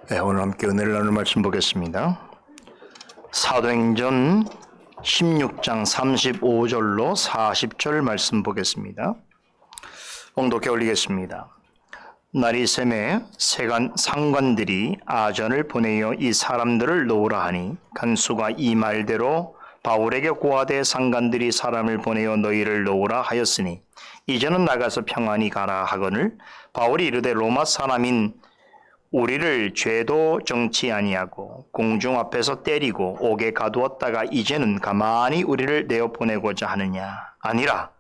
네, 오늘 함께 은혜를 나눌 말씀 보겠습니다. 사도행전 16장 35절로 40절 말씀 보겠습니다. 봉독해 올리겠습니다. 날이 새매 상관들이 아전을 보내어 이 사람들을 놓으라 하니 간수가 이 말대로 바울에게 고하되 상관들이 사람을 보내어 너희를 놓으라 하였으니 이제는 나가서 평안히 가라 하거늘 바울이 이르되 로마 사람인 우리를 죄도 정치 아니하고 공중 앞에서 때리고 옥에 가두었다가 이제는 가만히 우리를 내어 보내고자 하느냐. 아니라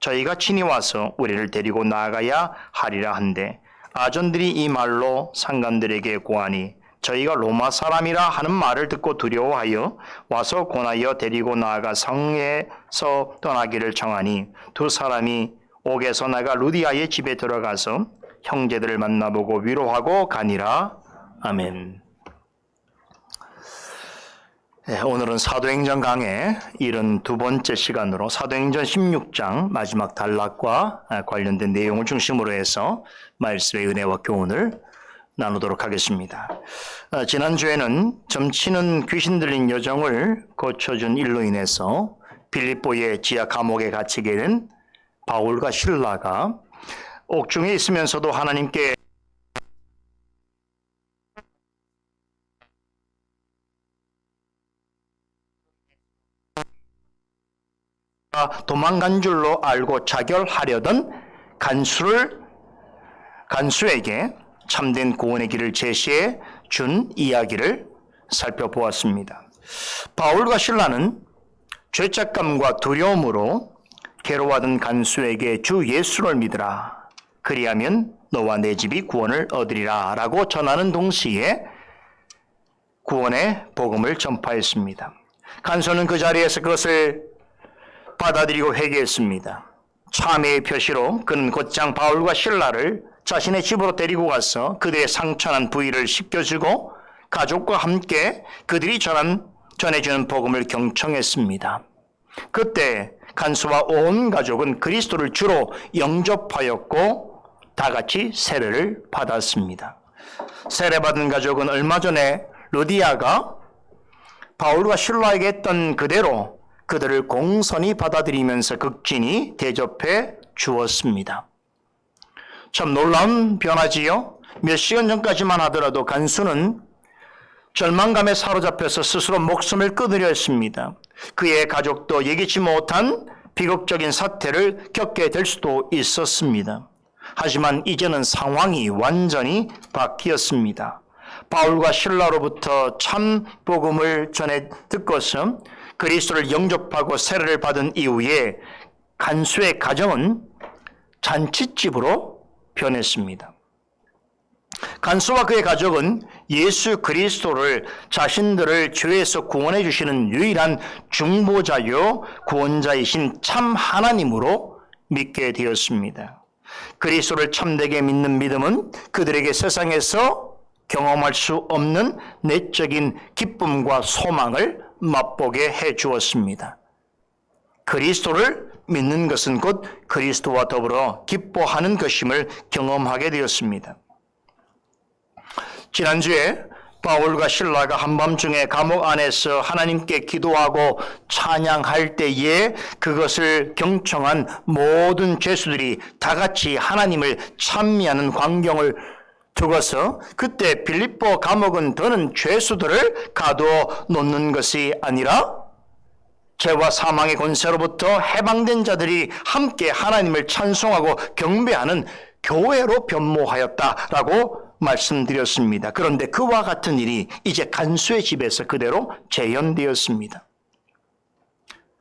저희가 친히 와서 우리를 데리고 나가야 하리라 한데 아전들이 이 말로 상관들에게 고하니 저희가 로마 사람이라 하는 말을 듣고 두려워하여 와서 권하여 데리고 나아가 성에서 떠나기를 청하니 두 사람이 옥에서 나가 루디아의 집에 들어가서 형제들을 만나보고 위로하고 가니라. 아멘. 네, 오늘은 사도행전 강의 72번째 시간으로 사도행전 16장 마지막 단락과 관련된 내용을 중심으로 해서 말씀의 은혜와 교훈을 나누도록 하겠습니다. 지난주에는 점치는 귀신 들린 여정을 고쳐준 일로 인해서 빌립보의 지하 감옥에 갇히게 된 바울과 실라가 옥중에 있으면서도 하나님께 도망간 줄로 알고 자결하려던 간수에게 참된 구원의 길을 제시해 준 이야기를 살펴보았습니다. 바울과 실라는 죄책감과 두려움으로 괴로워하던 간수에게 주 예수를 믿으라. 그리하면 너와 내 집이 구원을 얻으리라 라고 전하는 동시에 구원의 복음을 전파했습니다. 간수는 그 자리에서 그것을 받아들이고 회개했습니다. 참회의 표시로 그는 곧장 바울과 실라를 자신의 집으로 데리고 가서 그들의 상처난 부위를 씻겨주고 가족과 함께 그들이 전해주는 복음을 경청했습니다. 그때 간수와 온 가족은 그리스도를 주로 영접하였고 다 같이 세례를 받았습니다. 세례받은 가족은 얼마 전에 루디아가 바울과 실라에게 했던 그대로 그들을 공손히 받아들이면서 극진히 대접해 주었습니다. 참 놀라운 변화지요. 몇 시간 전까지만 하더라도 간수는 절망감에 사로잡혀서 스스로 목숨을 끊으려 했습니다. 그의 가족도 예기치 못한 비극적인 사태를 겪게 될 수도 있었습니다. 하지만 이제는 상황이 완전히 바뀌었습니다. 바울과 실라로부터 참 복음을 전해 듣고서 그리스도를 영접하고 세례를 받은 이후에 간수의 가정은 잔치집으로 변했습니다. 간수와 그의 가족은 예수 그리스도를 자신들을 죄에서 구원해 주시는 유일한 중보자요 구원자이신 참 하나님으로 믿게 되었습니다. 그리스도를 참되게 믿는 믿음은 그들에게 세상에서 경험할 수 없는 내적인 기쁨과 소망을 맛보게 해 주었습니다. 그리스도를 믿는 것은 곧 그리스도와 더불어 기뻐하는 것임을 경험하게 되었습니다. 지난주에 바울과 실라가 한밤중에 감옥 안에서 하나님께 기도하고 찬양할 때에 그것을 경청한 모든 죄수들이 다 같이 하나님을 찬미하는 광경을 두고서 그때 빌립보 감옥은 더는 죄수들을 가두어 놓는 것이 아니라 죄와 사망의 권세로부터 해방된 자들이 함께 하나님을 찬송하고 경배하는 교회로 변모하였다라고 말씀드렸습니다. 그런데 그와 같은 일이 이제 간수의 집에서 그대로 재현되었습니다.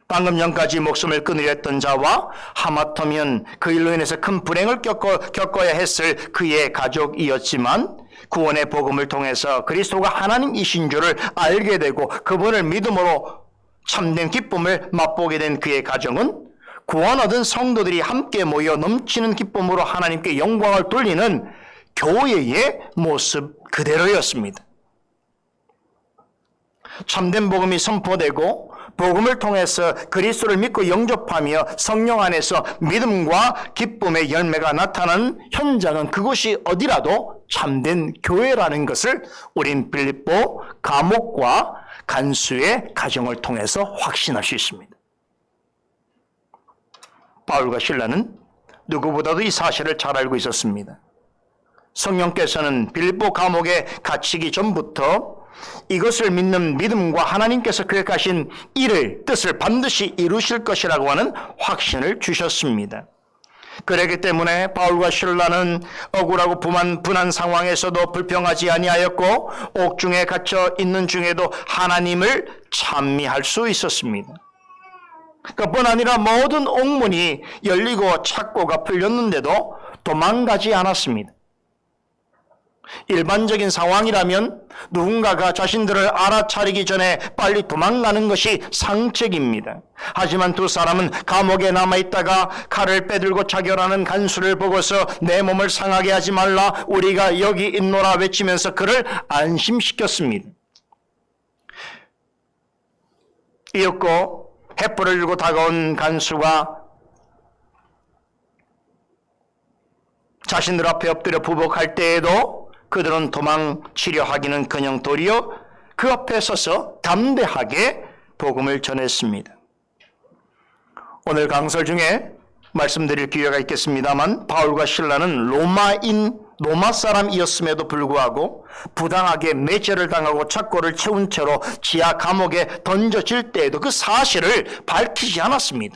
방금 전까지 목숨을 끊으려 했던 자와 하마터면 그 일로 인해서 큰 불행을 겪어야 했을 그의 가족이었지만 구원의 복음을 통해서 그리스도가 하나님이신 줄을 알게 되고 그분을 믿음으로 참된 기쁨을 맛보게 된 그의 가정은 구원 얻은 성도들이 함께 모여 넘치는 기쁨으로 하나님께 영광을 돌리는 교회의 모습 그대로였습니다. 참된 복음이 선포되고 복음을 통해서 그리스도를 믿고 영접하며 성령 안에서 믿음과 기쁨의 열매가 나타나는 현장은 그곳이 어디라도 참된 교회라는 것을 우린 빌립보 감옥과 간수의 가정을 통해서 확신할 수 있습니다. 바울과 실라는 누구보다도 이 사실을 잘 알고 있었습니다. 성령께서는 빌립보 감옥에 갇히기 전부터 이것을 믿는 믿음과 하나님께서 계획하신 일을, 뜻을 반드시 이루실 것이라고 하는 확신을 주셨습니다. 그렇기 때문에 바울과 실라는 억울하고 분한 상황에서도 불평하지 아니하였고 옥중에 갇혀 있는 중에도 하나님을 찬미할 수 있었습니다. 그뿐 아니라 모든 옥문이 열리고 착고가 풀렸는데도 도망가지 않았습니다. 일반적인 상황이라면 누군가가 자신들을 알아차리기 전에 빨리 도망가는 것이 상책입니다. 하지만 두 사람은 감옥에 남아있다가 칼을 빼들고 자결하는 간수를 보고서 내 몸을 상하게 하지 말라, 우리가 여기 있노라 외치면서 그를 안심시켰습니다. 이었고 횃불을 들고 다가온 간수가 자신들 앞에 엎드려 부복할 때에도 그들은 도망치려 하기는커녕 도리어 그 앞에 서서 담대하게 복음을 전했습니다. 오늘 강설 중에 말씀드릴 기회가 있겠습니다만 바울과 실라는 로마 사람이었음에도 불구하고 부당하게 매제를 당하고 착고를 채운 채로 지하 감옥에 던져질 때에도 그 사실을 밝히지 않았습니다.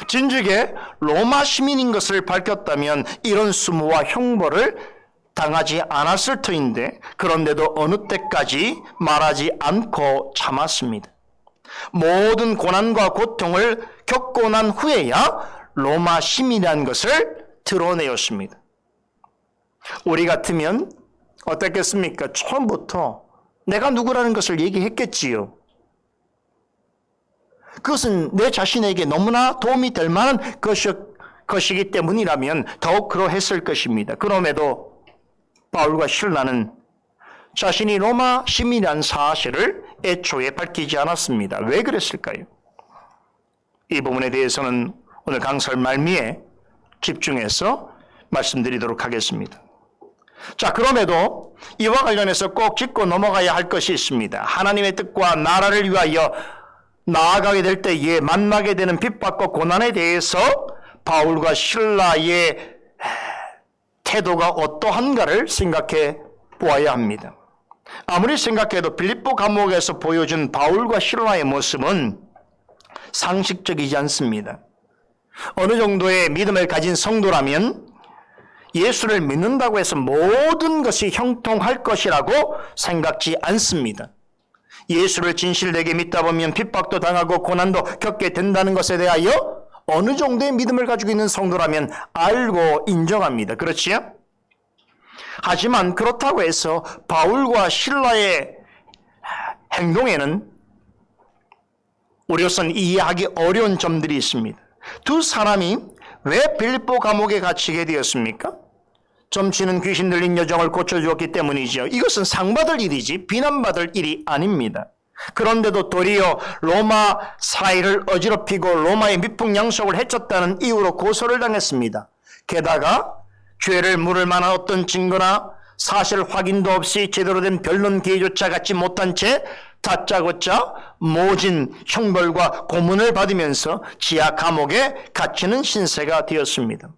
진즉에 로마 시민인 것을 밝혔다면 이런 수모와 형벌을 당하지 않았을 터인데 그런데도 어느 때까지 말하지 않고 참았습니다. 모든 고난과 고통을 겪고 난 후에야 로마 시민이라는 것을 드러내었습니다. 우리 같으면 어떻겠습니까? 처음부터 내가 누구라는 것을 얘기했겠지요. 그것은 내 자신에게 너무나 도움이 될 만한 것이기 때문이라면 더욱 그러했을 것입니다. 그럼에도 바울과 실라는 자신이 로마 시민이라는 사실을 애초에 밝히지 않았습니다. 왜 그랬을까요? 이 부분에 대해서는 오늘 강설 말미에 집중해서 말씀드리도록 하겠습니다. 자, 그럼에도 이와 관련해서 꼭 짚고 넘어가야 할 것이 있습니다. 하나님의 뜻과 나라를 위하여 나아가게 될 때에 만나게 되는 핍박과 고난에 대해서 바울과 실라의 태도가 어떠한가를 생각해 보아야 합니다. 아무리 생각해도 빌립보 감옥에서 보여준 바울과 실라의 모습은 상식적이지 않습니다. 어느 정도의 믿음을 가진 성도라면 예수를 믿는다고 해서 모든 것이 형통할 것이라고 생각지 않습니다. 예수를 진실되게 믿다 보면 핍박도 당하고 고난도 겪게 된다는 것에 대하여 어느 정도의 믿음을 가지고 있는 성도라면 알고 인정합니다. 그렇지요? 하지만 그렇다고 해서 바울과 실라의 행동에는 우리로서는 이해하기 어려운 점들이 있습니다. 두 사람이 왜 빌립보 감옥에 갇히게 되었습니까? 점치는 귀신 들린 여정을 고쳐주었기 때문이죠. 이것은 상받을 일이지 비난받을 일이 아닙니다. 그런데도 도리어 로마 사회를 어지럽히고 로마의 미풍양속을 해쳤다는 이유로 고소를 당했습니다. 게다가 죄를 물을 만한 어떤 증거나 사실 확인도 없이 제대로 된 변론 기회조차 갖지 못한 채 다짜고짜 모진 형벌과 고문을 받으면서 지하 감옥에 갇히는 신세가 되었습니다.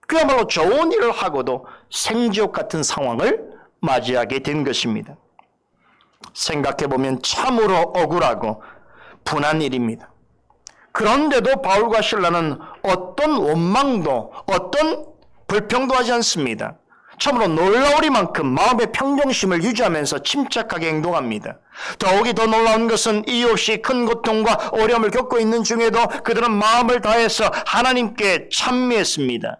그야말로 좋은 일을 하고도 생지옥 같은 상황을 맞이하게 된 것입니다. 생각해보면 참으로 억울하고 분한 일입니다. 그런데도 바울과 실라는 어떤 원망도 어떤 불평도 하지 않습니다. 참으로 놀라우리만큼 마음의 평정심을 유지하면서 침착하게 행동합니다. 더욱이 더 놀라운 것은 이유 없이 큰 고통과 어려움을 겪고 있는 중에도 그들은 마음을 다해서 하나님께 찬미했습니다.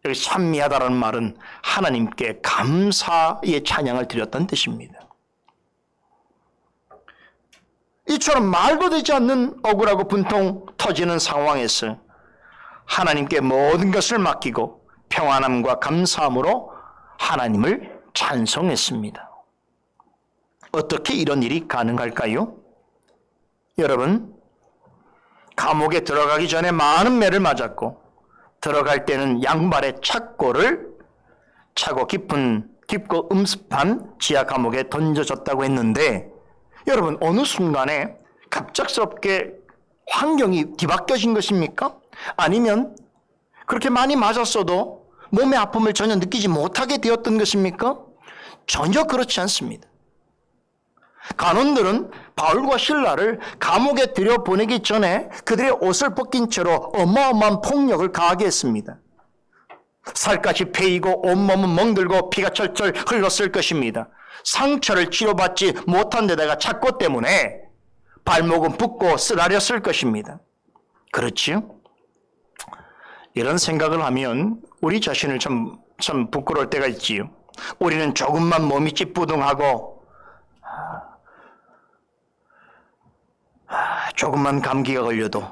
여기 찬미하다라는 말은 하나님께 감사의 찬양을 드렸다는 뜻입니다. 이처럼 말도 되지 않는 억울하고 분통 터지는 상황에서 하나님께 모든 것을 맡기고 평안함과 감사함으로 하나님을 찬송했습니다. 어떻게 이런 일이 가능할까요? 여러분, 감옥에 들어가기 전에 많은 매를 맞았고 들어갈 때는 양발에 착고를 차고 깊고 음습한 지하 감옥에 던져졌다고 했는데, 여러분, 어느 순간에 갑작스럽게 환경이 뒤바뀌어진 것입니까? 아니면 그렇게 많이 맞았어도 몸의 아픔을 전혀 느끼지 못하게 되었던 것입니까? 전혀 그렇지 않습니다. 간원들은 바울과 실라를 감옥에 들여보내기 전에 그들의 옷을 벗긴 채로 어마어마한 폭력을 가하게 했습니다. 살갗이 패이고 온몸은 멍들고 피가 철철 흘렀을 것입니다. 상처를 치료받지 못한 데다가 착고 때문에 발목은 붓고 쓰라렸을 것입니다. 그렇지요? 이런 생각을 하면 우리 자신을 참 부끄러울 때가 있지요. 우리는 조금만 몸이 찌뿌둥하고 조금만 감기가 걸려도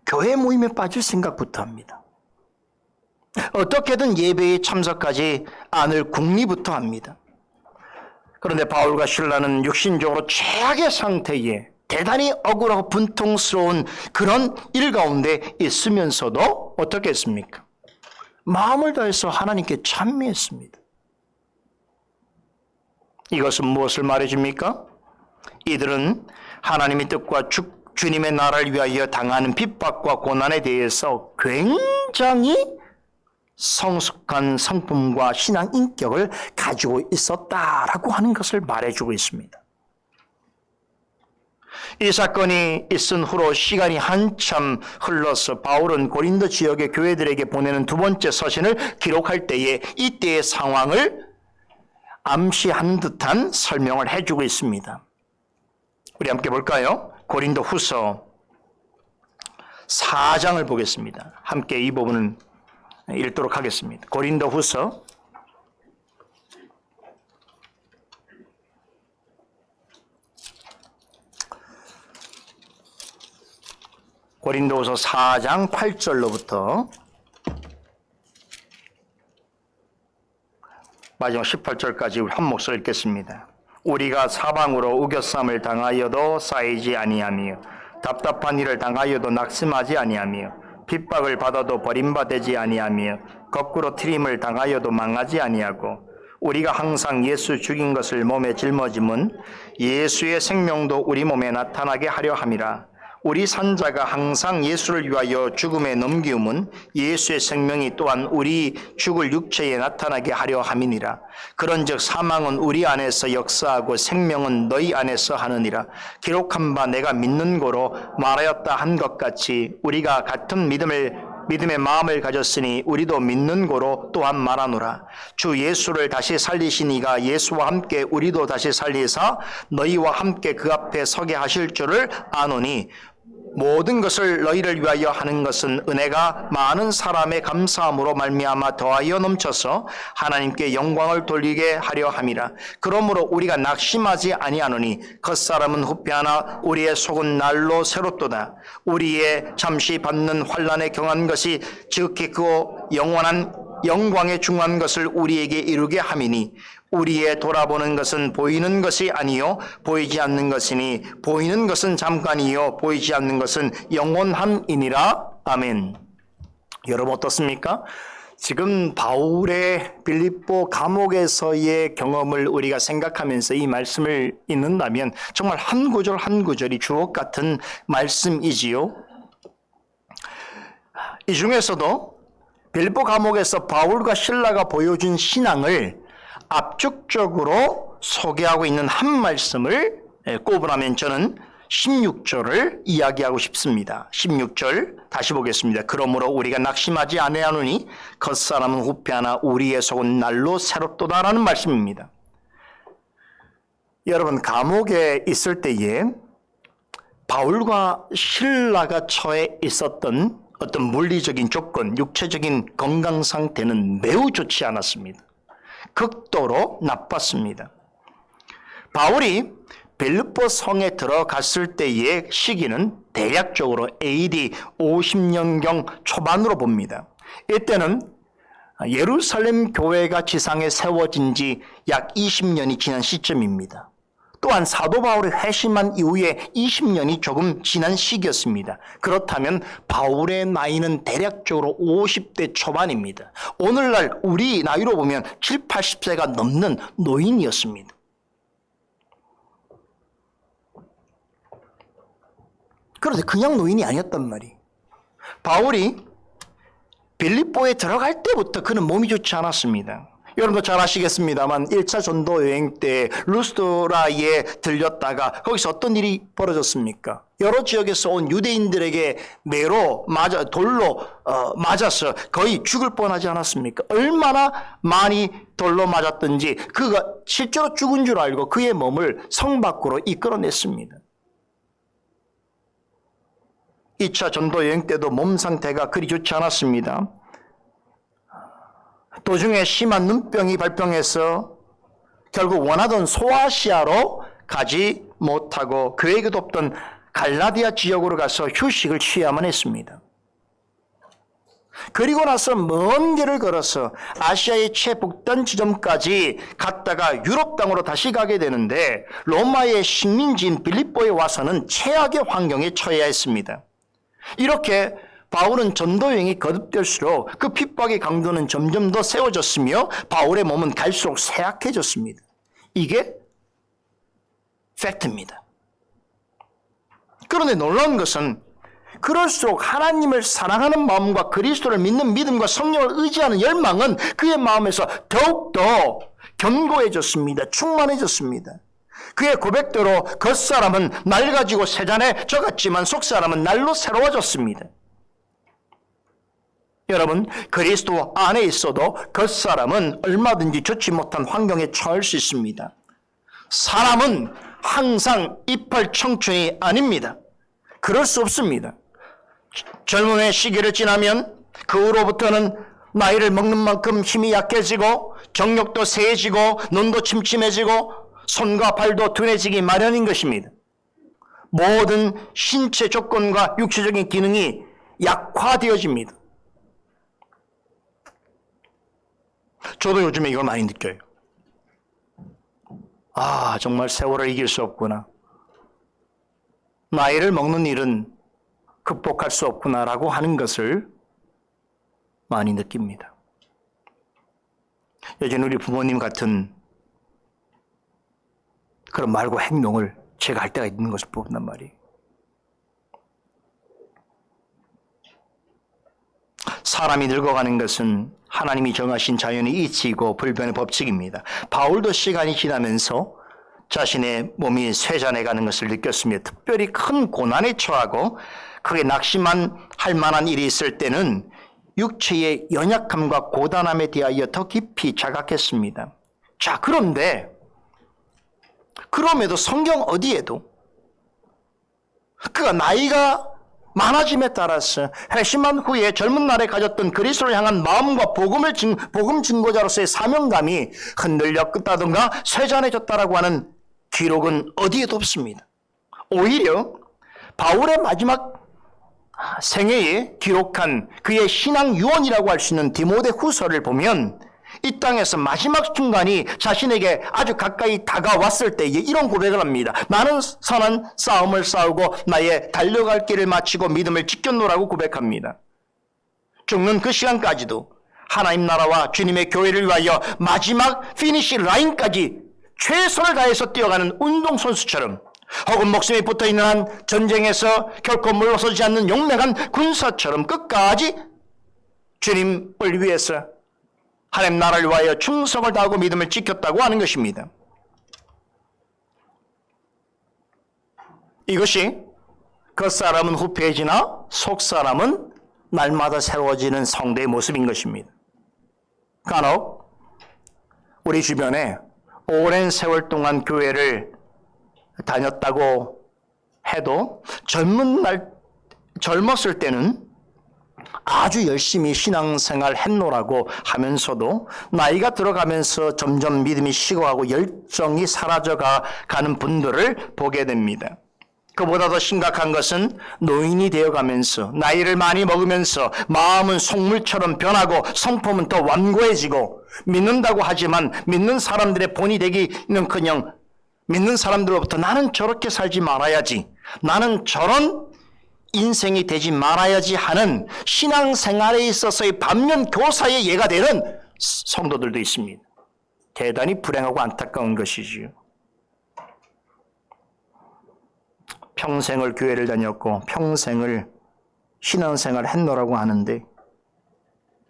교회 모임에 빠질 생각부터 합니다. 어떻게든 예배에 참석하지 않을 궁리부터 합니다. 그런데 바울과 실라는 육신적으로 최악의 상태에 대단히 억울하고 분통스러운 그런 일 가운데 있으면서도 어떻게 했습니까? 마음을 다해서 하나님께 찬미했습니다. 이것은 무엇을 말해줍니까? 이들은 하나님의 뜻과 주님의 나라를 위하여 당하는 핍박과 고난에 대해서 굉장히 성숙한 성품과 신앙 인격을 가지고 있었다라고 하는 것을 말해주고 있습니다. 이 사건이 있은 후로 시간이 한참 흘러서 바울은 고린도 지역의 교회들에게 보내는 두 번째 서신을 기록할 때에 이때의 상황을 암시하는 듯한 설명을 해주고 있습니다. 우리 함께 볼까요? 고린도 후서 4장을 보겠습니다. 함께 이 부분을 읽도록 하겠습니다. 고린도 후서 4장 8절로부터 마지막 18절까지 우리 한 목소리 읽겠습니다. 우리가 사방으로 우겨쌈을 당하여도 쌓이지 아니하며 답답한 일을 당하여도 낙심하지 아니하며 핍박을 받아도 버림받지 아니하며 거꾸로 트림을 당하여도 망하지 아니하고 우리가 항상 예수 죽인 것을 몸에 짊어짐은 예수의 생명도 우리 몸에 나타나게 하려 함이라. 우리 산자가 항상 예수를 위하여 죽음에 넘기움은 예수의 생명이 또한 우리 죽을 육체에 나타나게 하려 함이니라. 그런즉 사망은 우리 안에서 역사하고 생명은 너희 안에서 하느니라. 기록한 바 내가 믿는 고로 말하였다 한 것 같이 우리가 같은 믿음의 마음을 가졌으니 우리도 믿는 고로 또한 말하노라. 주 예수를 다시 살리신 이가 예수와 함께 우리도 다시 살리사 너희와 함께 그 앞에 서게 하실 줄을 아노니 모든 것을 너희를 위하여 하는 것은 은혜가 많은 사람의 감사함으로 말미암아 더하여 넘쳐서 하나님께 영광을 돌리게 하려 함이라. 그러므로 우리가 낙심하지 아니하노니 겉사람은 후패하나 우리의 속은 날로 새롭도다. 우리의 잠시 받는 환난에 경한 것이 지극히 크고 영원한 영광에 중한 것을 우리에게 이루게 함이니 우리의 돌아보는 것은 보이는 것이 아니요 보이지 않는 것이니 보이는 것은 잠깐이요 보이지 않는 것은 영원함이니라. 아멘. 여러분 어떻습니까? 지금 바울의 빌립보 감옥에서의 경험을 우리가 생각하면서 이 말씀을 읽는다면 정말 한 구절 한 구절이 주옥 같은 말씀이지요. 이 중에서도 빌립보 감옥에서 바울과 실라가 보여준 신앙을 압축적으로 소개하고 있는 한 말씀을 꼽으라면 저는 16절을 이야기하고 싶습니다. 16절 다시 보겠습니다. 그러므로 우리가 낙심하지 아니하노니 겉사람은 후패하나 우리의 속은 날로 새롭도다라는 말씀입니다. 여러분, 감옥에 있을 때에 바울과 실라가 처해 있었던 어떤 물리적인 조건, 육체적인 건강 상태는 매우 좋지 않았습니다. 극도로 나빴습니다. 바울이 빌립보 성에 들어갔을 때의 시기는 대략적으로 AD 50년경 초반으로 봅니다. 이때는 예루살렘 교회가 지상에 세워진 지 약 20년이 지난 시점입니다. 또한 사도 바울이 회심한 이후에 20년이 조금 지난 시기였습니다. 그렇다면 바울의 나이는 대략적으로 50대 초반입니다. 오늘날 우리 나이로 보면 7, 80세가 넘는 노인이었습니다. 그런데 그냥 노인이 아니었단 말이에요. 바울이 빌립보에 들어갈 때부터 그는 몸이 좋지 않았습니다. 여러분도 잘 아시겠습니다만 1차 전도 여행 때 루스드라에 들렸다가 거기서 어떤 일이 벌어졌습니까? 여러 지역에서 온 유대인들에게 돌로 맞아서 거의 죽을 뻔하지 않았습니까? 얼마나 많이 돌로 맞았든지 그가 실제로 죽은 줄 알고 그의 몸을 성 밖으로 이끌어냈습니다. 2차 전도 여행 때도 몸 상태가 그리 좋지 않았습니다. 도중에 심한 눈병이 발병해서 결국 원하던 소아시아로 가지 못하고 그에게도 없던 갈라디아 지역으로 가서 휴식을 취해야만 했습니다. 그리고 나서 먼 길을 걸어서 아시아의 최북단 지점까지 갔다가 유럽 땅으로 다시 가게 되는데 로마의 식민지인 빌립보에 와서는 최악의 환경에 처해야 했습니다. 이렇게 바울은 전도 여행이 거듭될수록 그 핍박의 강도는 점점 더 세워졌으며 바울의 몸은 갈수록 쇠약해졌습니다. 이게 팩트입니다. 그런데 놀라운 것은 그럴수록 하나님을 사랑하는 마음과 그리스도를 믿는 믿음과 성령을 의지하는 열망은 그의 마음에서 더욱더 견고해졌습니다. 충만해졌습니다. 그의 고백대로 겉사람은 낡아지고 세잔에 져갔지만 속사람은 날로 새로워졌습니다. 여러분, 그리스도 안에 있어도 겉사람은 얼마든지 좋지 못한 환경에 처할 수 있습니다. 사람은 항상 이빨 청춘이 아닙니다. 그럴 수 없습니다. 젊음의 시기를 지나면 그 후로부터는 나이를 먹는 만큼 힘이 약해지고 정력도 세해지고 눈도 침침해지고 손과 발도 둔해지기 마련인 것입니다. 모든 신체 조건과 육체적인 기능이 약화되어집니다. 저도 요즘에 이걸 많이 느껴요. 정말 세월을 이길 수 없구나. 나이를 먹는 일은 극복할 수 없구나라고 하는 것을 많이 느낍니다. 예전 우리 부모님 같은 그런 말과 행동을 제가 할 때가 있는 것을 본단 말이에요. 사람이 늙어가는 것은 하나님이 정하신 자연의 이치이고 불변의 법칙입니다. 바울도 시간이 지나면서 자신의 몸이 쇠잔해가는 것을 느꼈으며 특별히 큰 고난에 처하고 크게 낙심할 만한 일이 있을 때는 육체의 연약함과 고단함에 대하여 더 깊이 자각했습니다. 자, 그럼에도 성경 어디에도 그가 나이가 많아짐에 따라서 회심한 후에 젊은 날에 가졌던 그리스도를 향한 마음과 복음 증거자로서의 사명감이 흔들려 끝다든가 쇠잔해졌다라고 하는 기록은 어디에도 없습니다. 오히려 바울의 마지막 생애에 기록한 그의 신앙 유언이라고 할 수 있는 디모데 후서를 보면 이 땅에서 마지막 순간이 자신에게 아주 가까이 다가왔을 때에 이런 고백을 합니다. 나는 선한 싸움을 싸우고 나의 달려갈 길을 마치고 믿음을 지켰노라고 고백합니다. 죽는 그 시간까지도 하나님 나라와 주님의 교회를 위하여 마지막 피니시 라인까지 최선을 다해서 뛰어가는 운동선수처럼 혹은 목숨이 붙어있는 한 전쟁에서 결코 물러서지 않는 용맹한 군사처럼 끝까지 주님을 위해서 하나님 나라를 위하여 충성을 다하고 믿음을 지켰다고 하는 것입니다. 이것이 겉사람은 후패해지나 속사람은 날마다 새로워지는 성도의 모습인 것입니다. 간혹 우리 주변에 오랜 세월 동안 교회를 다녔다고 해도 젊었을 때는 아주 열심히 신앙생활 했노라고 하면서도 나이가 들어가면서 점점 믿음이 식어가고 열정이 사라져가는 분들을 보게 됩니다. 그보다 더 심각한 것은 노인이 되어가면서 나이를 많이 먹으면서 마음은 속물처럼 변하고 성품은 더 완고해지고 믿는다고 하지만 믿는 사람들의 본이 되기는커녕 믿는 사람들로부터 나는 저렇게 살지 말아야지, 나는 저런 인생이 되지 말아야지 하는 신앙생활에 있어서의 반면 교사의 예가 되는 성도들도 있습니다. 대단히 불행하고 안타까운 것이지요. 평생을 교회를 다녔고 평생을 신앙생활을 했노라고 하는데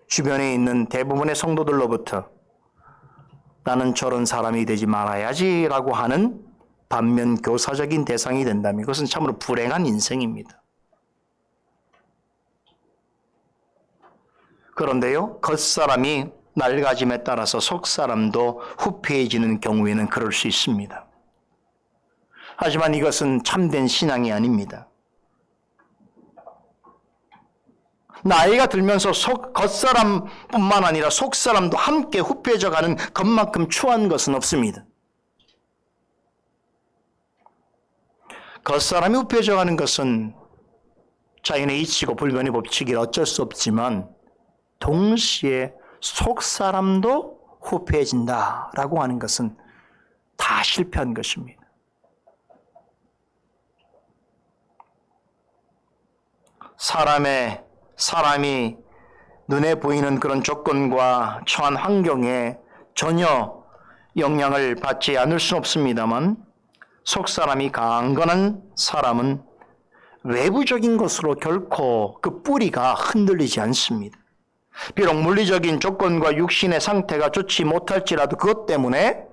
주변에 있는 대부분의 성도들로부터 나는 저런 사람이 되지 말아야지 라고 하는 반면 교사적인 대상이 된다면 이것은 참으로 불행한 인생입니다. 그런데요, 겉사람이 낡아짐에 따라서 속사람도 후패해지는 경우에는 그럴 수 있습니다. 하지만 이것은 참된 신앙이 아닙니다. 나이가 들면서 겉사람뿐만 아니라 속사람도 함께 후패져 가는 것만큼 추한 것은 없습니다. 겉사람이 후패져 가는 것은 자연의 이치고 불변의 법칙이라 어쩔 수 없지만 동시에 속사람도 후패해진다라고 하는 것은 다 실패한 것입니다. 사람이 눈에 보이는 그런 조건과 처한 환경에 전혀 영향을 받지 않을 수는 없습니다만 속사람이 강건한 사람은 외부적인 것으로 결코 그 뿌리가 흔들리지 않습니다. 비록 물리적인 조건과 육신의 상태가 좋지 못할지라도 그것 때문에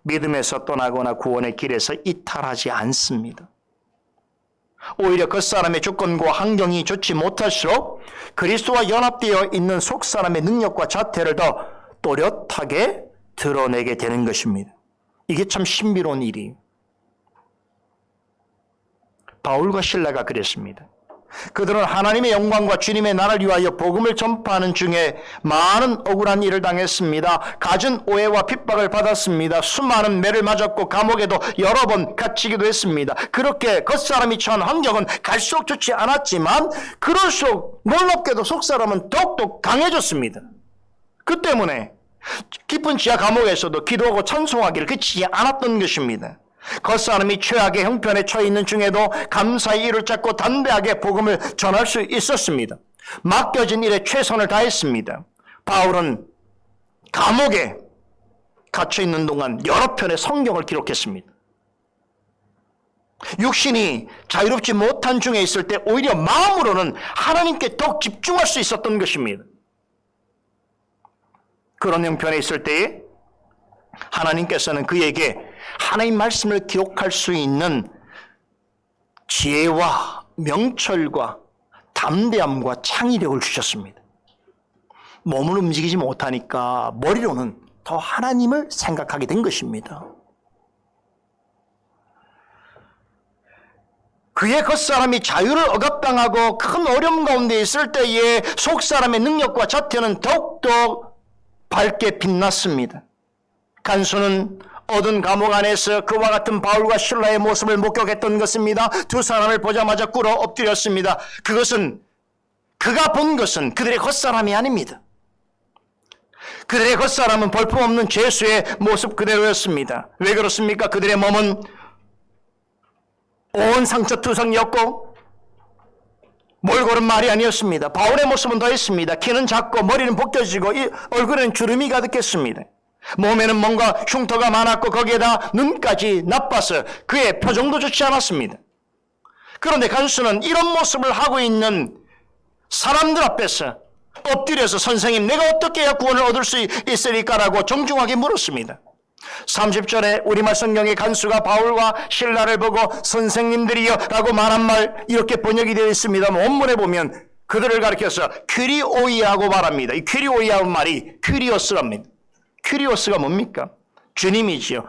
믿음에서 떠나거나 구원의 길에서 이탈하지 않습니다. 오히려 겉사람의 조건과 환경이 좋지 못할수록 그리스도와 연합되어 있는 속사람의 능력과 자태를 더 또렷하게 드러내게 되는 것입니다. 이게 참 신비로운 일이에요. 바울과 실라가 그랬습니다. 그들은 하나님의 영광과 주님의 나라를 위하여 복음을 전파하는 중에 많은 억울한 일을 당했습니다. 갖은 오해와 핍박을 받았습니다. 수많은 매를 맞았고 감옥에도 여러 번 갇히기도 했습니다. 그렇게 겉사람이 처한 환경은 갈수록 좋지 않았지만 그럴수록 놀랍게도 속사람은 더욱더 강해졌습니다. 그 때문에 깊은 지하 감옥에서도 기도하고 찬송하기를 그치지 않았던 것입니다. 겉사람이 최악의 형편에 처해 있는 중에도 감사의 이를 찾고 담대하게 복음을 전할 수 있었습니다. 맡겨진 일에 최선을 다했습니다. 바울은 감옥에 갇혀 있는 동안 여러 편의 성경을 기록했습니다. 육신이 자유롭지 못한 중에 있을 때 오히려 마음으로는 하나님께 더욱 집중할 수 있었던 것입니다. 그런 형편에 있을 때에 하나님께서는 그에게 하나님 말씀을 기록할 수 있는 지혜와 명철과 담대함과 창의력을 주셨습니다. 몸을 움직이지 못하니까 머리로는 더 하나님을 생각하게 된 것입니다. 그의 겉사람이 자유를 억압당하고 큰 어려움 가운데 있을 때에 속사람의 능력과 자태는 더욱더 밝게 빛났습니다. 간수는 어두운 감옥 안에서 그와 같은 바울과 실라의 모습을 목격했던 것입니다. 두 사람을 보자마자 꿇어 엎드렸습니다. 그가 본 것은 그들의 겉사람이 아닙니다. 그들의 겉사람은 볼품없는 죄수의 모습 그대로였습니다. 왜 그렇습니까? 그들의 몸은 온 상처투성이었고 몰골은 말이 아니었습니다. 바울의 모습은 더했습니다. 키는 작고 머리는 벗겨지고 얼굴에는 주름이 가득했습니다. 몸에는 뭔가 흉터가 많았고 거기에다 눈까지 나빠서 그의 표정도 좋지 않았습니다. 그런데 간수는 이런 모습을 하고 있는 사람들 앞에서 엎드려서 선생님 내가 어떻게 해야 구원을 얻을 수 있으리까라고 정중하게 물었습니다. 30절에 우리말 성경의 간수가 바울과 실라를 보고 선생님들이여 라고 말한 말 이렇게 번역이 되어 있습니다. 원문에 보면 그들을 가리켜서 퀴리오이라고 말합니다. 이 퀴리오이라는 말이 퀴리오스랍니다. 퀴리오스가 뭡니까? 주님이지요.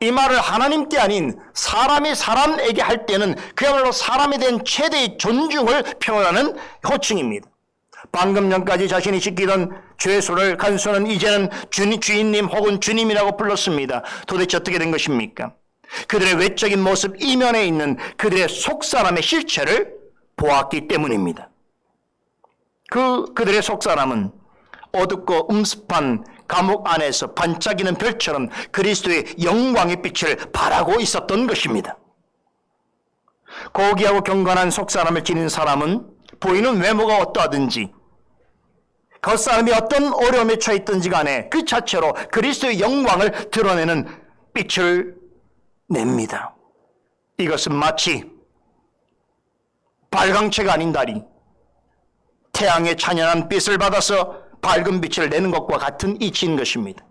이 말을 하나님께 아닌 사람이 사람에게 할 때는 그야말로 사람에 대한 최대의 존중을 표현하는 호칭입니다. 방금 전까지 자신이 지키던 죄수를 간수는 이제는 주인님 혹은 주님이라고 불렀습니다. 도대체 어떻게 된 것입니까? 그들의 외적인 모습 이면에 있는 그들의 속사람의 실체를 보았기 때문입니다. 그들의 속사람은 어둡고 음습한 감옥 안에서 반짝이는 별처럼 그리스도의 영광의 빛을 발하고 있었던 것입니다. 고귀하고 경건한 속사람을 지닌 사람은 보이는 외모가 어떠하든지 겉사람이 어떤 어려움에 처해 있든지 간에 그 자체로 그리스도의 영광을 드러내는 빛을 냅니다. 이것은 마치 발광체가 아닌 달이 태양의 찬연한 빛을 받아서 밝은 빛을 내는 것과 같은 이치인 것입니다.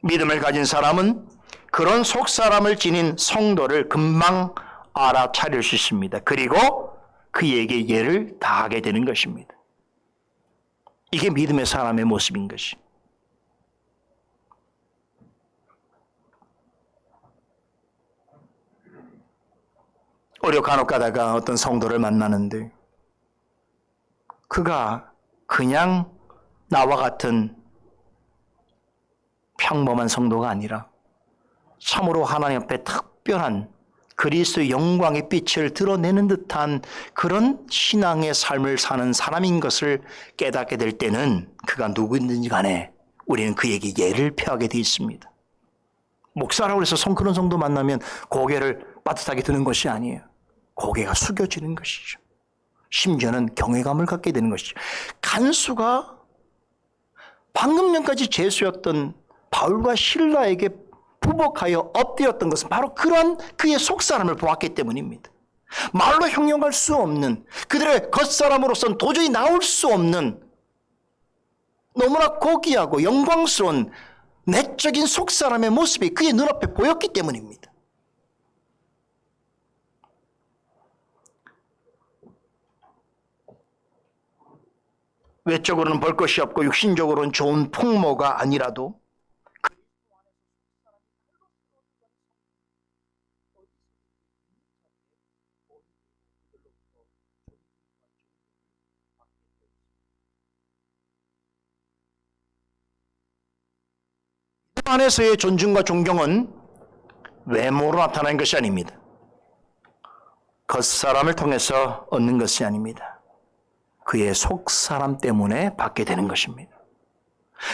믿음을 가진 사람은 그런 속사람을 지닌 성도를 금방 알아차릴 수 있습니다. 그리고 그에게 예를 다하게 되는 것입니다. 이게 믿음의 사람의 모습인 것이. 우리 간혹 가다가 어떤 성도를 만나는데 그가 그냥 나와 같은 평범한 성도가 아니라 참으로 하나님 앞에 특별한 그리스도의 영광의 빛을 드러내는 듯한 그런 신앙의 삶을 사는 사람인 것을 깨닫게 될 때는 그가 누구든지 간에 우리는 그에게 예를 표하게 되어 있습니다. 목사라고 해서 그런 성도 만나면 고개를 빠듯하게 드는 것이 아니에요. 고개가 숙여지는 것이죠. 심지어는 경외감을 갖게 되는 것이죠. 간수가 방금 전까지 죄수였던 바울과 실라에게 부복하여 엎드렸던 것은 바로 그러한 그의 속사람을 보았기 때문입니다. 말로 형용할 수 없는, 그들의 겉사람으로서는 도저히 나올 수 없는 너무나 고귀하고 영광스러운 내적인 속사람의 모습이 그의 눈앞에 보였기 때문입니다. 외적으로는 볼 것이 없고 육신적으로는 좋은 풍모가 아니라도 안에서의 존중과 존경은 외모로 나타나는 것이 아닙니다. 겉사람을 통해서 얻는 것이 아닙니다. 그의 속사람 때문에 받게 되는 것입니다.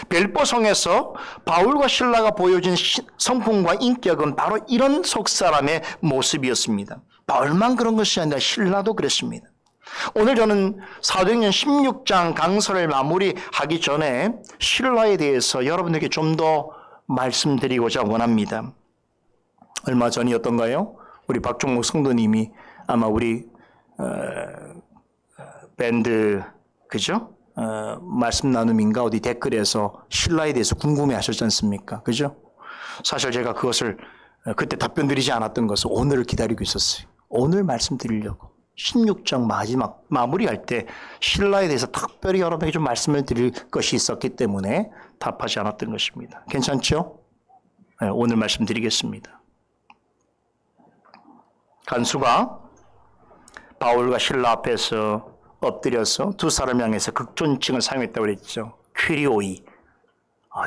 빌보성에서 바울과 실라가 보여준 성품과 인격은 바로 이런 속사람의 모습이었습니다. 바울만 그런 것이 아니라 실라도 그랬습니다. 오늘 저는 사도행전 16장 강설을 마무리하기 전에 실라에 대해서 여러분에게 좀 더 말씀드리고자 원합니다. 얼마 전이었던가요? 우리 박종목 성도님이 아마 우리 밴드 그죠? 말씀 나눔인가 어디 댓글에서 신라에 대해서 궁금해 하셨지 않습니까? 그죠? 사실 제가 그것을 그때 답변 드리지 않았던 것을 오늘을 기다리고 있었어요. 오늘 말씀드리려고 16장 마지막 마무리할 때 신라에 대해서 특별히 여러분에게 좀 말씀을 드릴 것이 있었기 때문에 답하지 않았던 것입니다. 괜찮죠? 네, 오늘 말씀드리겠습니다. 간수가 바울과 신라 앞에서 엎드려서 두 사람을 향해서 극존칭을 사용했다고 그랬죠. 퀴리오이,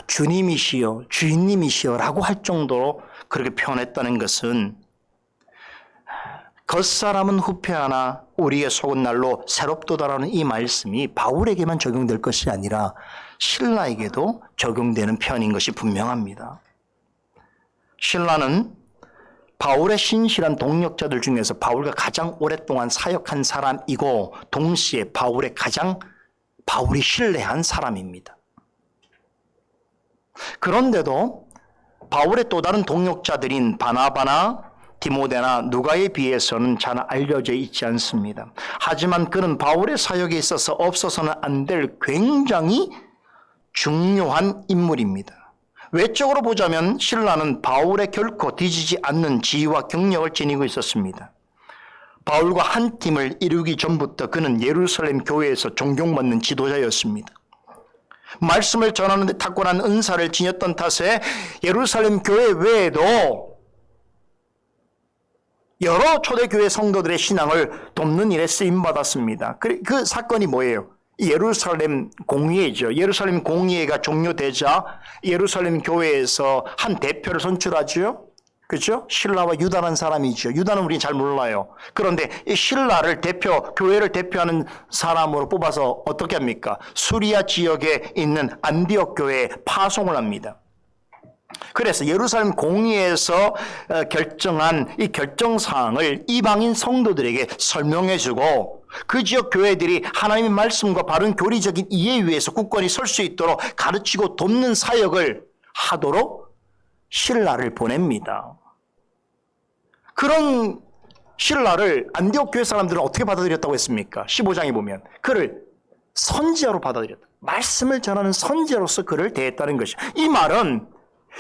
주님이시여, 주인님이시여 라고 할 정도로 그렇게 표현했다는 것은 겉사람은 후패하나 우리의 속은 날로 새롭도다라는 이 말씀이 바울에게만 적용될 것이 아니라 신라에게도 적용되는 표현인 것이 분명합니다. 신라는 바울의 신실한 동력자들 중에서 바울과 가장 오랫동안 사역한 사람이고 동시에 바울이 신뢰한 사람입니다. 그런데도 바울의 또 다른 동력자들인 바나바나 디모데나 누가에 비해서는 잘 알려져 있지 않습니다. 하지만 그는 바울의 사역에 있어서 없어서는 안 될 굉장히 중요한 인물입니다. 외적으로 보자면 신라는 바울에 결코 뒤지지 않는 지위와 경력을 지니고 있었습니다. 바울과 한 팀을 이루기 전부터 그는 예루살렘 교회에서 존경받는 지도자였습니다. 말씀을 전하는 데 탁월한 은사를 지녔던 탓에 예루살렘 교회 외에도 여러 초대교회 성도들의 신앙을 돕는 일에 쓰임받았습니다. 그 사건이 뭐예요? 예루살렘 공의회죠. 예루살렘 공의회가 종료되자 예루살렘 교회에서 한 대표를 선출하죠. 그렇죠? 신라와 유다라는 사람이죠. 유다는 우리는 잘 몰라요. 그런데 이 신라를 교회를 대표하는 사람으로 뽑아서 어떻게 합니까? 수리아 지역에 있는 안디옥 교회에 파송을 합니다. 그래서 예루살렘 공의에서 결정한 이 결정사항을 이방인 성도들에게 설명해주고 그 지역 교회들이 하나님의 말씀과 바른 교리적인 이해 위에서 굳건히 설 수 있도록 가르치고 돕는 사역을 하도록 신라를 보냅니다. 그런 신라를 안디옥 교회 사람들은 어떻게 받아들였다고 했습니까? 15장에 보면 그를 선지자로 받아들였다. 말씀을 전하는 선지자로서 그를 대했다는 것이죠. 이 말은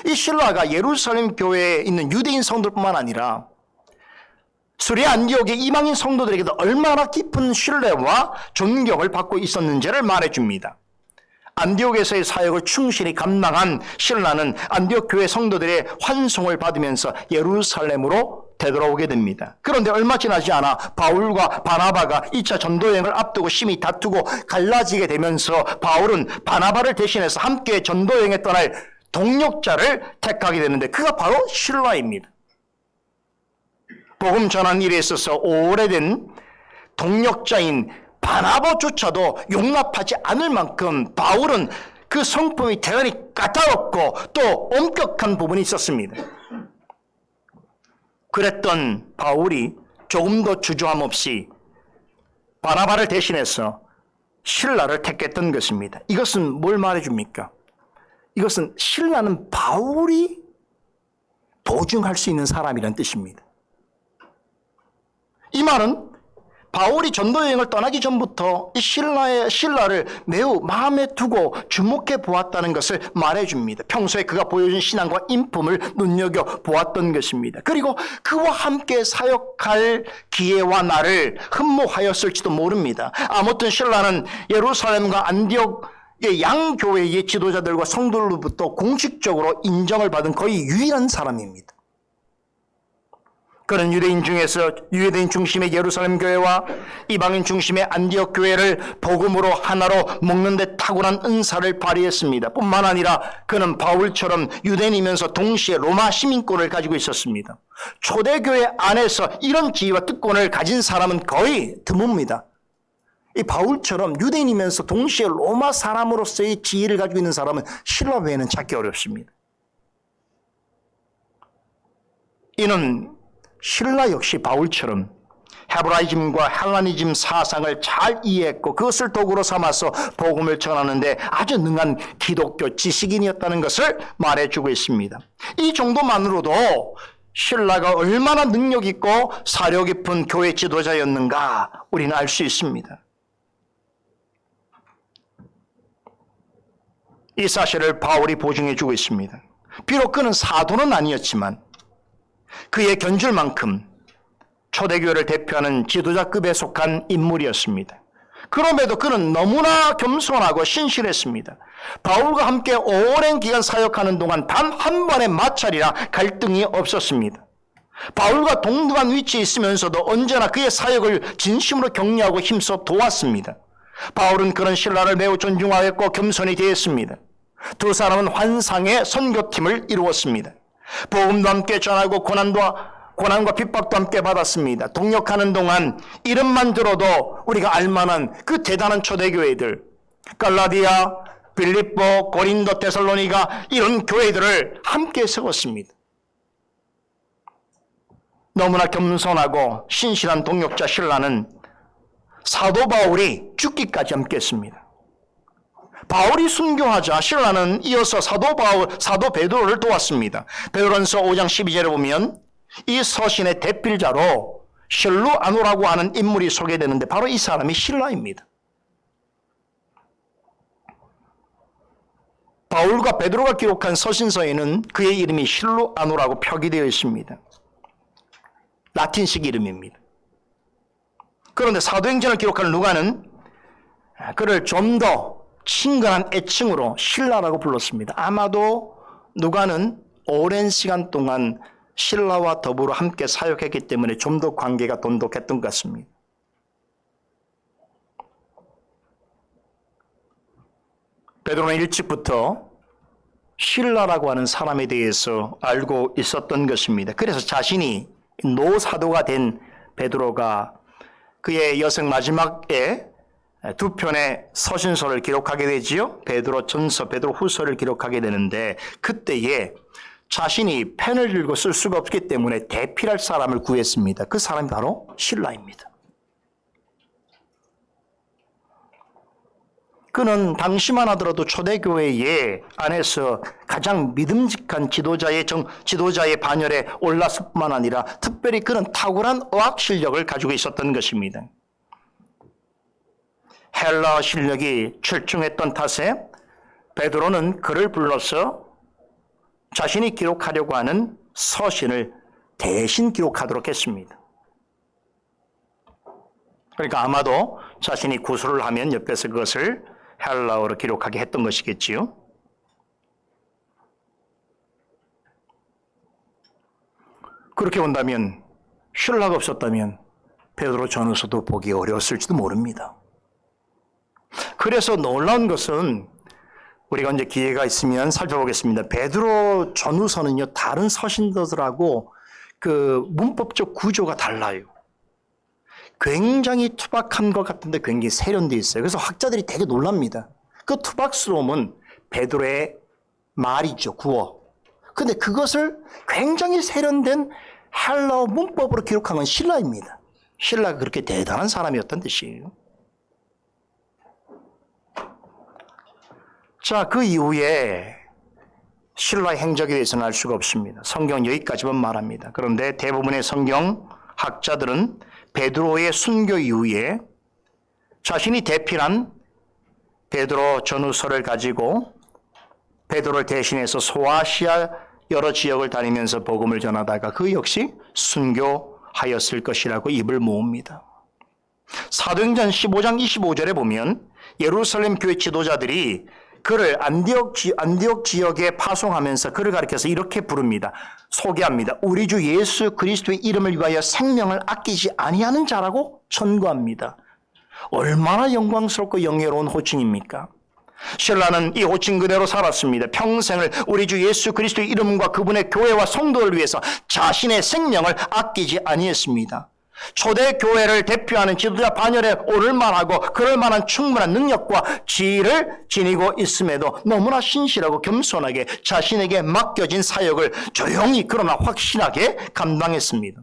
이 신라가 예루살렘 교회에 있는 유대인 성도뿐만 아니라 수리아 안디옥의 이방인 성도들에게도 얼마나 깊은 신뢰와 존경을 받고 있었는지를 말해줍니다. 안디옥에서의 사역을 충실히 감당한 신라는 안디옥 교회 성도들의 환송을 받으면서 예루살렘으로 되돌아오게 됩니다. 그런데 얼마 지나지 않아 바울과 바나바가 2차 전도여행을 앞두고 심히 다투고 갈라지게 되면서 바울은 바나바를 대신해서 함께 전도여행에 떠날 동력자를 택하게 되는데 그가 바로 신라입니다. 복음 전한 일에 있어서 오래된 동력자인 바나바조차도 용납하지 않을 만큼 바울은 그 성품이 대단히 까다롭고 또 엄격한 부분이 있었습니다. 그랬던 바울이 조금도 주저함 없이 바나바를 대신해서 신라를 택했던 것입니다. 이것은 뭘 말해줍니까? 이것은 신라는 바울이 보증할 수 있는 사람이라는 뜻입니다. 이 말은 바울이 전도여행을 떠나기 전부터 이 신라를 매우 마음에 두고 주목해 보았다는 것을 말해줍니다. 평소에 그가 보여준 신앙과 인품을 눈여겨보았던 것입니다. 그리고 그와 함께 사역할 기회와 날을 흠모하였을지도 모릅니다. 아무튼 신라는 예루살렘과 안디옥의 양교회의 지도자들과 성도들로부터 공식적으로 인정을 받은 거의 유일한 사람입니다. 그런 유대인 중심의 예루살렘 교회와 이방인 중심의 안디옥 교회를 복음으로 하나로 묶는 데 탁월한 은사를 발휘했습니다. 뿐만 아니라 그는 바울처럼 유대인이면서 동시에 로마 시민권을 가지고 있었습니다. 초대교회 안에서 이런 지위와 특권을 가진 사람은 거의 드뭅니다. 이 바울처럼 유대인이면서 동시에 로마 사람으로서의 지위를 가지고 있는 사람은 신라 외에는 찾기 어렵습니다. 이는 신라 역시 바울처럼 헤브라이즘과 헬라니즘 사상을 잘 이해했고 그것을 도구로 삼아서 복음을 전하는데 아주 능한 기독교 지식인이었다는 것을 말해주고 있습니다. 이 정도만으로도 신라가 얼마나 능력 있고 사려 깊은 교회 지도자였는가 우리는 알 수 있습니다. 이 사실을 바울이 보증해주고 있습니다. 비록 그는 사도는 아니었지만 그의 견줄만큼 초대교회를 대표하는 지도자급에 속한 인물이었습니다. 그럼에도 그는 너무나 겸손하고 신실했습니다. 바울과 함께 오랜 기간 사역하는 동안 단 한 번의 마찰이나 갈등이 없었습니다. 바울과 동등한 위치에 있으면서도 언제나 그의 사역을 진심으로 격려하고 힘써 도왔습니다. 바울은 그런 신라를 매우 존중하였고 겸손히 대했습니다. 두 사람은 환상의 선교팀을 이루었습니다. 복음도 함께 전하고 고난과 핍박도 함께 받았습니다. 동역하는 동안 이름만 들어도 우리가 알만한 그 대단한 초대교회들, 갈라디아, 빌립보, 고린도, 데살로니가 이런 교회들을 함께 세웠습니다. 너무나 겸손하고 신실한 동역자 신라는 사도 바울이 죽기까지 함께했습니다. 바울이 순교하자 신라는 이어서 사도 베드로를 도왔습니다. 베드로전서 5장 12절에 보면 이 서신의 대필자로 실루아노라고 하는 인물이 소개되는데 바로 이 사람이 신라입니다. 바울과 베드로가 기록한 서신서에는 그의 이름이 실루아노라고 표기되어 있습니다. 라틴식 이름입니다. 그런데 사도행전을 기록한 루가는 그를 좀 더 친근한 애칭으로 신라라고 불렀습니다. 아마도 누가는 오랜 시간 동안 신라와 더불어 함께 사역했기 때문에 좀 더 관계가 돈독했던 것 같습니다. 베드로는 일찍부터 신라라고 하는 사람에 대해서 알고 있었던 것입니다. 그래서 자신이 노사도가 된 베드로가 그의 여생 마지막에 두 편의 서신서를 기록하게 되지요. 베드로 전서, 베드로 후서를 기록하게 되는데 그때에 자신이 펜을 들고 쓸 수가 없기 때문에 대필할 사람을 구했습니다. 그 사람이 바로 신라입니다. 그는 당시만 하더라도 초대교회 안에서 가장 믿음직한 지도자의 반열에 올랐을 뿐만 아니라 특별히 그는 탁월한 어학 실력을 가지고 있었던 것입니다. 헬라어 실력이 출중했던 탓에 베드로는 그를 불러서 자신이 기록하려고 하는 서신을 대신 기록하도록 했습니다. 그러니까 아마도 자신이 구술을 하면 옆에서 그것을 헬라어로 기록하게 했던 것이겠지요. 그렇게 본다면 신라가 없었다면 베드로 전후서도 보기 어려웠을지도 모릅니다. 그래서 놀라운 것은 우리가 이제 기회가 있으면 살펴보겠습니다. 베드로 전후서는요, 다른 서신들하고 그 문법적 구조가 달라요. 굉장히 투박한 것 같은데 굉장히 세련되어 있어요. 그래서 학자들이 되게 놀랍니다. 그 투박스러움은 베드로의 말이죠, 구어. 근데 그것을 굉장히 세련된 헬라어 문법으로 기록한 건 신라입니다. 신라가 그렇게 대단한 사람이었던 뜻이에요. 자, 그 이후에 신라의 행적에 대해서는 알 수가 없습니다. 성경은 여기까지만 말합니다. 그런데 대부분의 성경 학자들은 베드로의 순교 이후에 자신이 대필한 베드로 전후서를 가지고 베드로를 대신해서 소아시아 여러 지역을 다니면서 복음을 전하다가 그 역시 순교하였을 것이라고 입을 모읍니다. 사도행전 15장 25절에 보면 예루살렘 교회 지도자들이 그를 안디옥 지역에 파송하면서 그를 가리켜서 이렇게 부릅니다. 소개합니다. 우리 주 예수 그리스도의 이름을 위하여 생명을 아끼지 아니하는 자라고 천구합니다. 얼마나 영광스럽고 영예로운 호칭입니까? 신라는 이 호칭 그대로 살았습니다. 평생을 우리 주 예수 그리스도의 이름과 그분의 교회와 성도를 위해서 자신의 생명을 아끼지 아니했습니다. 초대교회를 대표하는 지도자 반열에 오를 만하고 그럴 만한 충분한 능력과 지혜를 지니고 있음에도 너무나 신실하고 겸손하게 자신에게 맡겨진 사역을 조용히 그러나 확실하게 감당했습니다.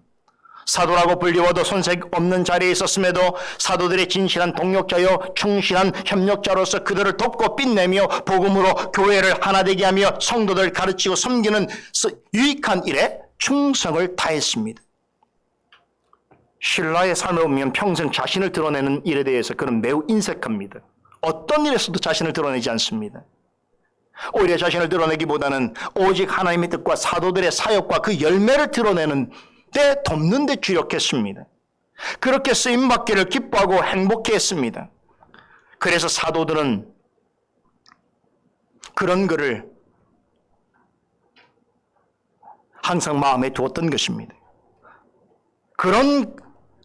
사도라고 불리워도 손색 없는 자리에 있었음에도 사도들의 진실한 동력자요 충실한 협력자로서 그들을 돕고 빛내며 복음으로 교회를 하나 되게 하며 성도들 가르치고 섬기는 유익한 일에 충성을 다했습니다. 신라의 삶을 보면 평생 자신을 드러내는 일에 대해서 그는 매우 인색합니다. 어떤 일에서도 자신을 드러내지 않습니다. 오히려 자신을 드러내기보다는 오직 하나님의 뜻과 사도들의 사역과 그 열매를 드러내는 데 돕는 데 주력했습니다. 그렇게 쓰임받기를 기뻐하고 행복해했습니다. 그래서 사도들은 그런 그를 항상 마음에 두었던 것입니다.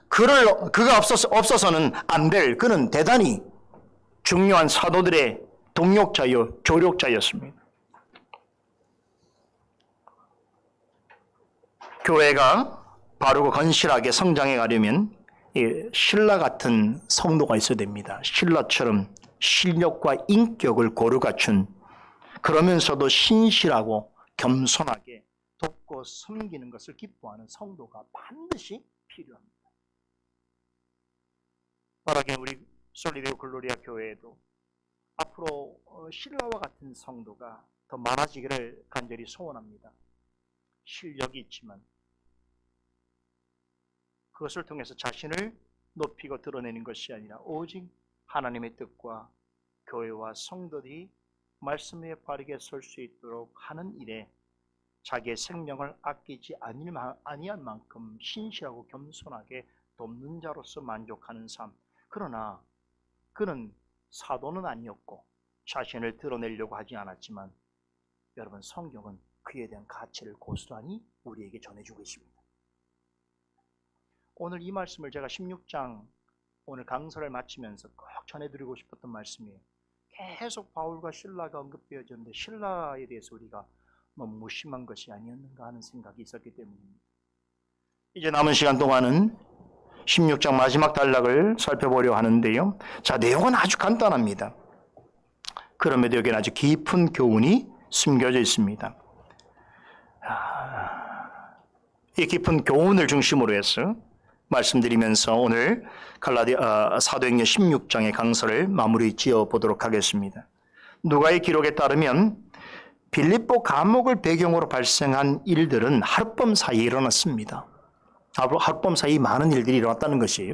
그가 없어서는 안 될 그는 대단히 중요한 사도들의 동력자요 조력자였습니다. 교회가 바르고 건실하게 성장해 가려면 신라 같은 성도가 있어야 됩니다. 신라처럼 실력과 인격을 고루 갖춘 그러면서도 신실하고 겸손하게 돕고 섬기는 것을 기뻐하는 성도가 반드시 필요합니다. 바라기는 우리 솔리데오 글로리아 교회에도 앞으로 신라와 같은 성도가 더 많아지기를 간절히 소원합니다. 실력이 있지만 그것을 통해서 자신을 높이고 드러내는 것이 아니라 오직 하나님의 뜻과 교회와 성도들이 말씀에 바르게 설 수 있도록 하는 일에 자기의 생명을 아끼지 아니한 만큼 신실하고 겸손하게 돕는 자로서 만족하는 삶. 그러나 그는 사도는 아니었고 자신을 드러내려고 하지 않았지만 여러분 성경은 그에 대한 가치를 고스란히 우리에게 전해주고 있습니다. 오늘 이 말씀을 제가 16장 오늘 강설을 마치면서 꼭 전해드리고 싶었던 말씀이에요. 계속 바울과 실라가 언급되어졌는데 실라에 대해서 우리가 너무 무심한 것이 아니었는가 하는 생각이 있었기 때문입니다. 이제 남은 시간 동안은 16장 마지막 단락을 살펴보려 하는데요. 자, 내용은 아주 간단합니다. 그럼에도 여기는 아주 깊은 교훈이 숨겨져 있습니다. 이 깊은 교훈을 중심으로 해서 말씀드리면서 오늘 사도행전 16장의 강서를 마무리 지어 보도록 하겠습니다. 누가의 기록에 따르면 빌립보 감옥을 배경으로 발생한 일들은 하룻밤 사이에 일어났습니다. 하룻밤 사이 많은 일들이 일어났다는 것이에요.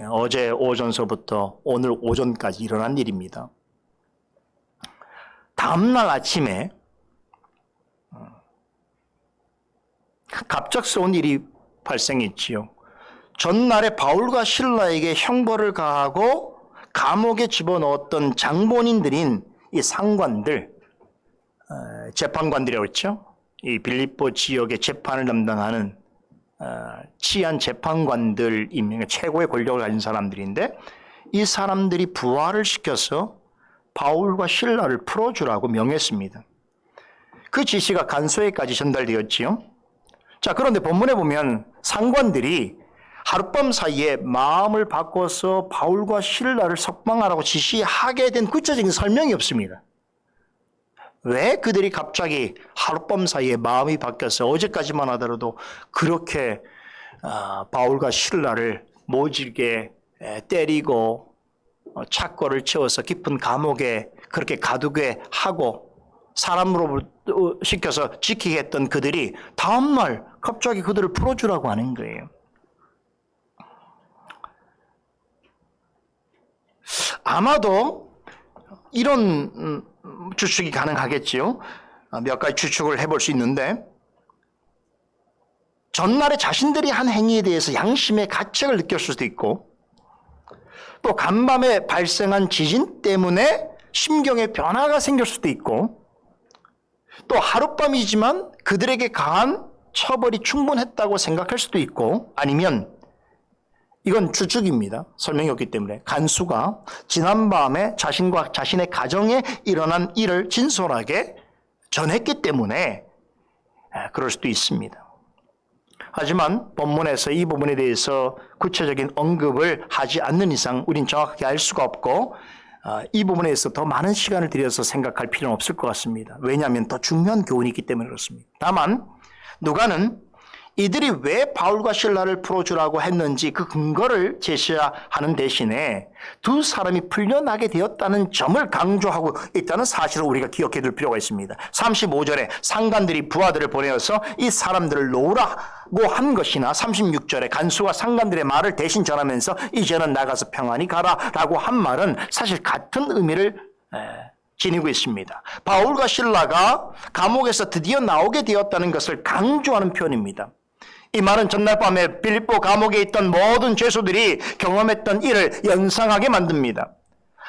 어제 오전서부터 오늘 오전까지 일어난 일입니다. 다음날 아침에 갑작스러운 일이 발생했지요. 전날에 바울과 실라에게 형벌을 가하고 감옥에 집어넣었던 장본인들인 이 상관들, 재판관들이라고 했죠. 이 빌립보 지역의 재판을 담당하는 치안 재판관들이며 최고의 권력을 가진 사람들인데 이 사람들이 부활을 시켜서 바울과 실라를 풀어주라고 명했습니다. 그 지시가 간소에까지 전달되었지요. 자, 그런데 본문에 보면 상관들이 하룻밤 사이에 마음을 바꿔서 바울과 실라를 석방하라고 지시하게 된 구체적인 설명이 없습니다. 왜 그들이 갑자기 하룻밤 사이에 마음이 바뀌어서 어제까지만 하더라도 그렇게 바울과 실라를 모질게 때리고 착고를 채워서 깊은 감옥에 그렇게 가두게 하고 사람으로 시켜서 지키게 했던 그들이 다음날 갑자기 그들을 풀어주라고 하는 거예요. 아마도 이런 추측이 가능하겠지요. 몇 가지 추측을 해볼 수 있는데 전날에 자신들이 한 행위에 대해서 양심의 가책을 느꼈을 수도 있고 또 간밤에 발생한 지진 때문에 심경의 변화가 생길 수도 있고 또 하룻밤이지만 그들에게 가한 처벌이 충분했다고 생각할 수도 있고 아니면 이건 추측입니다. 설명이 없기 때문에 간수가 지난밤에 자신과 자신의 가정에 일어난 일을 진솔하게 전했기 때문에 그럴 수도 있습니다. 하지만 본문에서 이 부분에 대해서 구체적인 언급을 하지 않는 이상 우린 정확하게 알 수가 없고 이 부분에 대해서 더 많은 시간을 들여서 생각할 필요는 없을 것 같습니다. 왜냐하면 더 중요한 교훈이 있기 때문에 그렇습니다. 다만 누가는 이들이 왜 바울과 실라를 풀어주라고 했는지 그 근거를 제시하는 대신에 두 사람이 풀려나게 되었다는 점을 강조하고 있다는 사실을 우리가 기억해 둘 필요가 있습니다. 35절에 상관들이 부하들을 보내어서 이 사람들을 놓으라고 한 것이나 36절에 간수가 상관들의 말을 대신 전하면서 이제는 나가서 평안히 가라라고 한 말은 사실 같은 의미를 지니고 있습니다. 바울과 실라가 감옥에서 드디어 나오게 되었다는 것을 강조하는 표현입니다. 이 말은 전날 밤에 빌립보 감옥에 있던 모든 죄수들이 경험했던 일을 연상하게 만듭니다.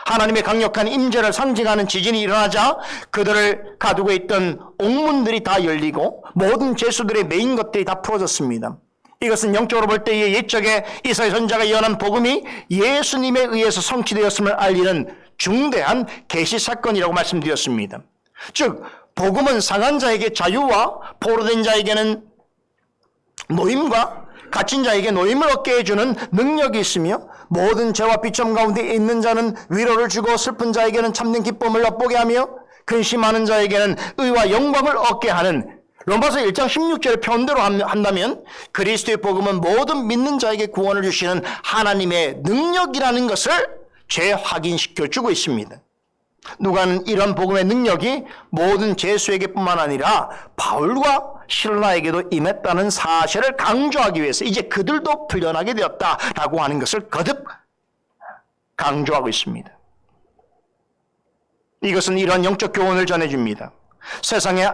하나님의 강력한 임재를 상징하는 지진이 일어나자 그들을 가두고 있던 옥문들이 다 열리고 모든 죄수들의 메인 것들이 다 풀어졌습니다. 이것은 영적으로 볼 때의 옛적에 이사야 선지자가 예언한 복음이 예수님에 의해서 성취되었음을 알리는 중대한 계시 사건이라고 말씀드렸습니다. 즉 복음은 상한 자에게 자유와 포로된 자에게는 노임과 갇힌 자에게 노임을 얻게 해주는 능력이 있으며 모든 죄와 비점 가운데 있는 자는 위로를 주고 슬픈 자에게는 참된 기쁨을 엿보게 하며 근심하는 자에게는 의와 영광을 얻게 하는 로마서 1장 16절의 표현대로 한다면 그리스도의 복음은 모든 믿는 자에게 구원을 주시는 하나님의 능력이라는 것을 재확인시켜 주고 있습니다. 누가는 이런 복음의 능력이 모든 죄수에게뿐만 아니라 바울과 실라에게도 임했다는 사실을 강조하기 위해서 이제 그들도 풀려나게 되었다라고 하는 것을 거듭 강조하고 있습니다. 이것은 이러한 영적 교훈을 전해줍니다. 세상에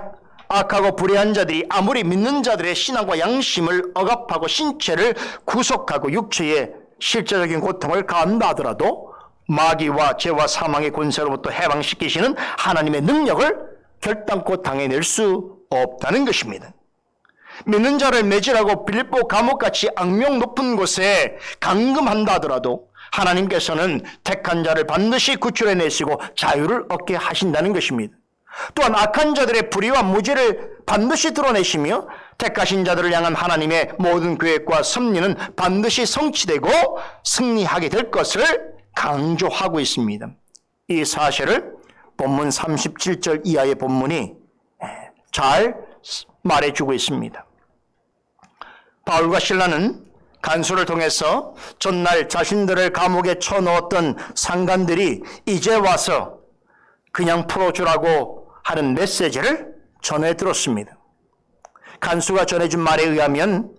악하고 불의한 자들이 아무리 믿는 자들의 신앙과 양심을 억압하고 신체를 구속하고 육체의 실제적인 고통을 가한다 하더라도 마귀와 죄와 사망의 권세로부터 해방시키시는 하나님의 능력을 결단코 당해낼 수 없다는 것입니다. 믿는 자를 매질하고 빌립보 감옥같이 악명 높은 곳에 감금한다 하더라도 하나님께서는 택한 자를 반드시 구출해내시고 자유를 얻게 하신다는 것입니다. 또한 악한 자들의 불의와 무죄를 반드시 드러내시며 택하신 자들을 향한 하나님의 모든 계획과 섭리는 반드시 성취되고 승리하게 될 것을 강조하고 있습니다. 이 사실을 본문 37절 이하의 본문이 잘 말해주고 있습니다. 바울과 실라는 간수를 통해서 전날 자신들을 감옥에 쳐넣었던 상관들이 이제 와서 그냥 풀어주라고 하는 메시지를 전해 들었습니다. 간수가 전해준 말에 의하면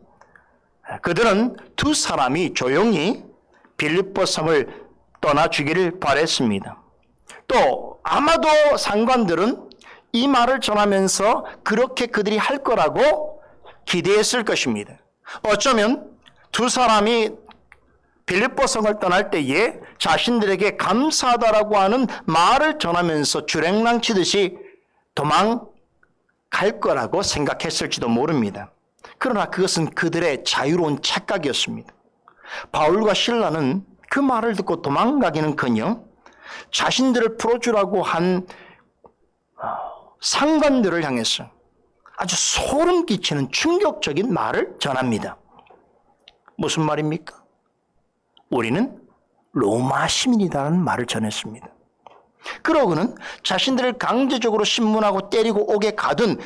그들은 두 사람이 조용히 빌립보 성을 떠나주기를 바랬습니다. 또 아마도 상관들은 이 말을 전하면서 그렇게 그들이 할 거라고 기대했을 것입니다. 어쩌면 두 사람이 빌립보 성을 떠날 때에 자신들에게 감사하다라고 하는 말을 전하면서 주랭랑치듯이 도망갈 거라고 생각했을지도 모릅니다. 그러나 그것은 그들의 자유로운 착각이었습니다. 바울과 실라는 그 말을 듣고 도망가기는커녕 자신들을 풀어주라고 한 상관들을 향해서 아주 소름 끼치는 충격적인 말을 전합니다. 무슨 말입니까? 우리는 로마 시민이라는 말을 전했습니다. 그러고는 자신들을 강제적으로 신문하고 때리고 오게 가둔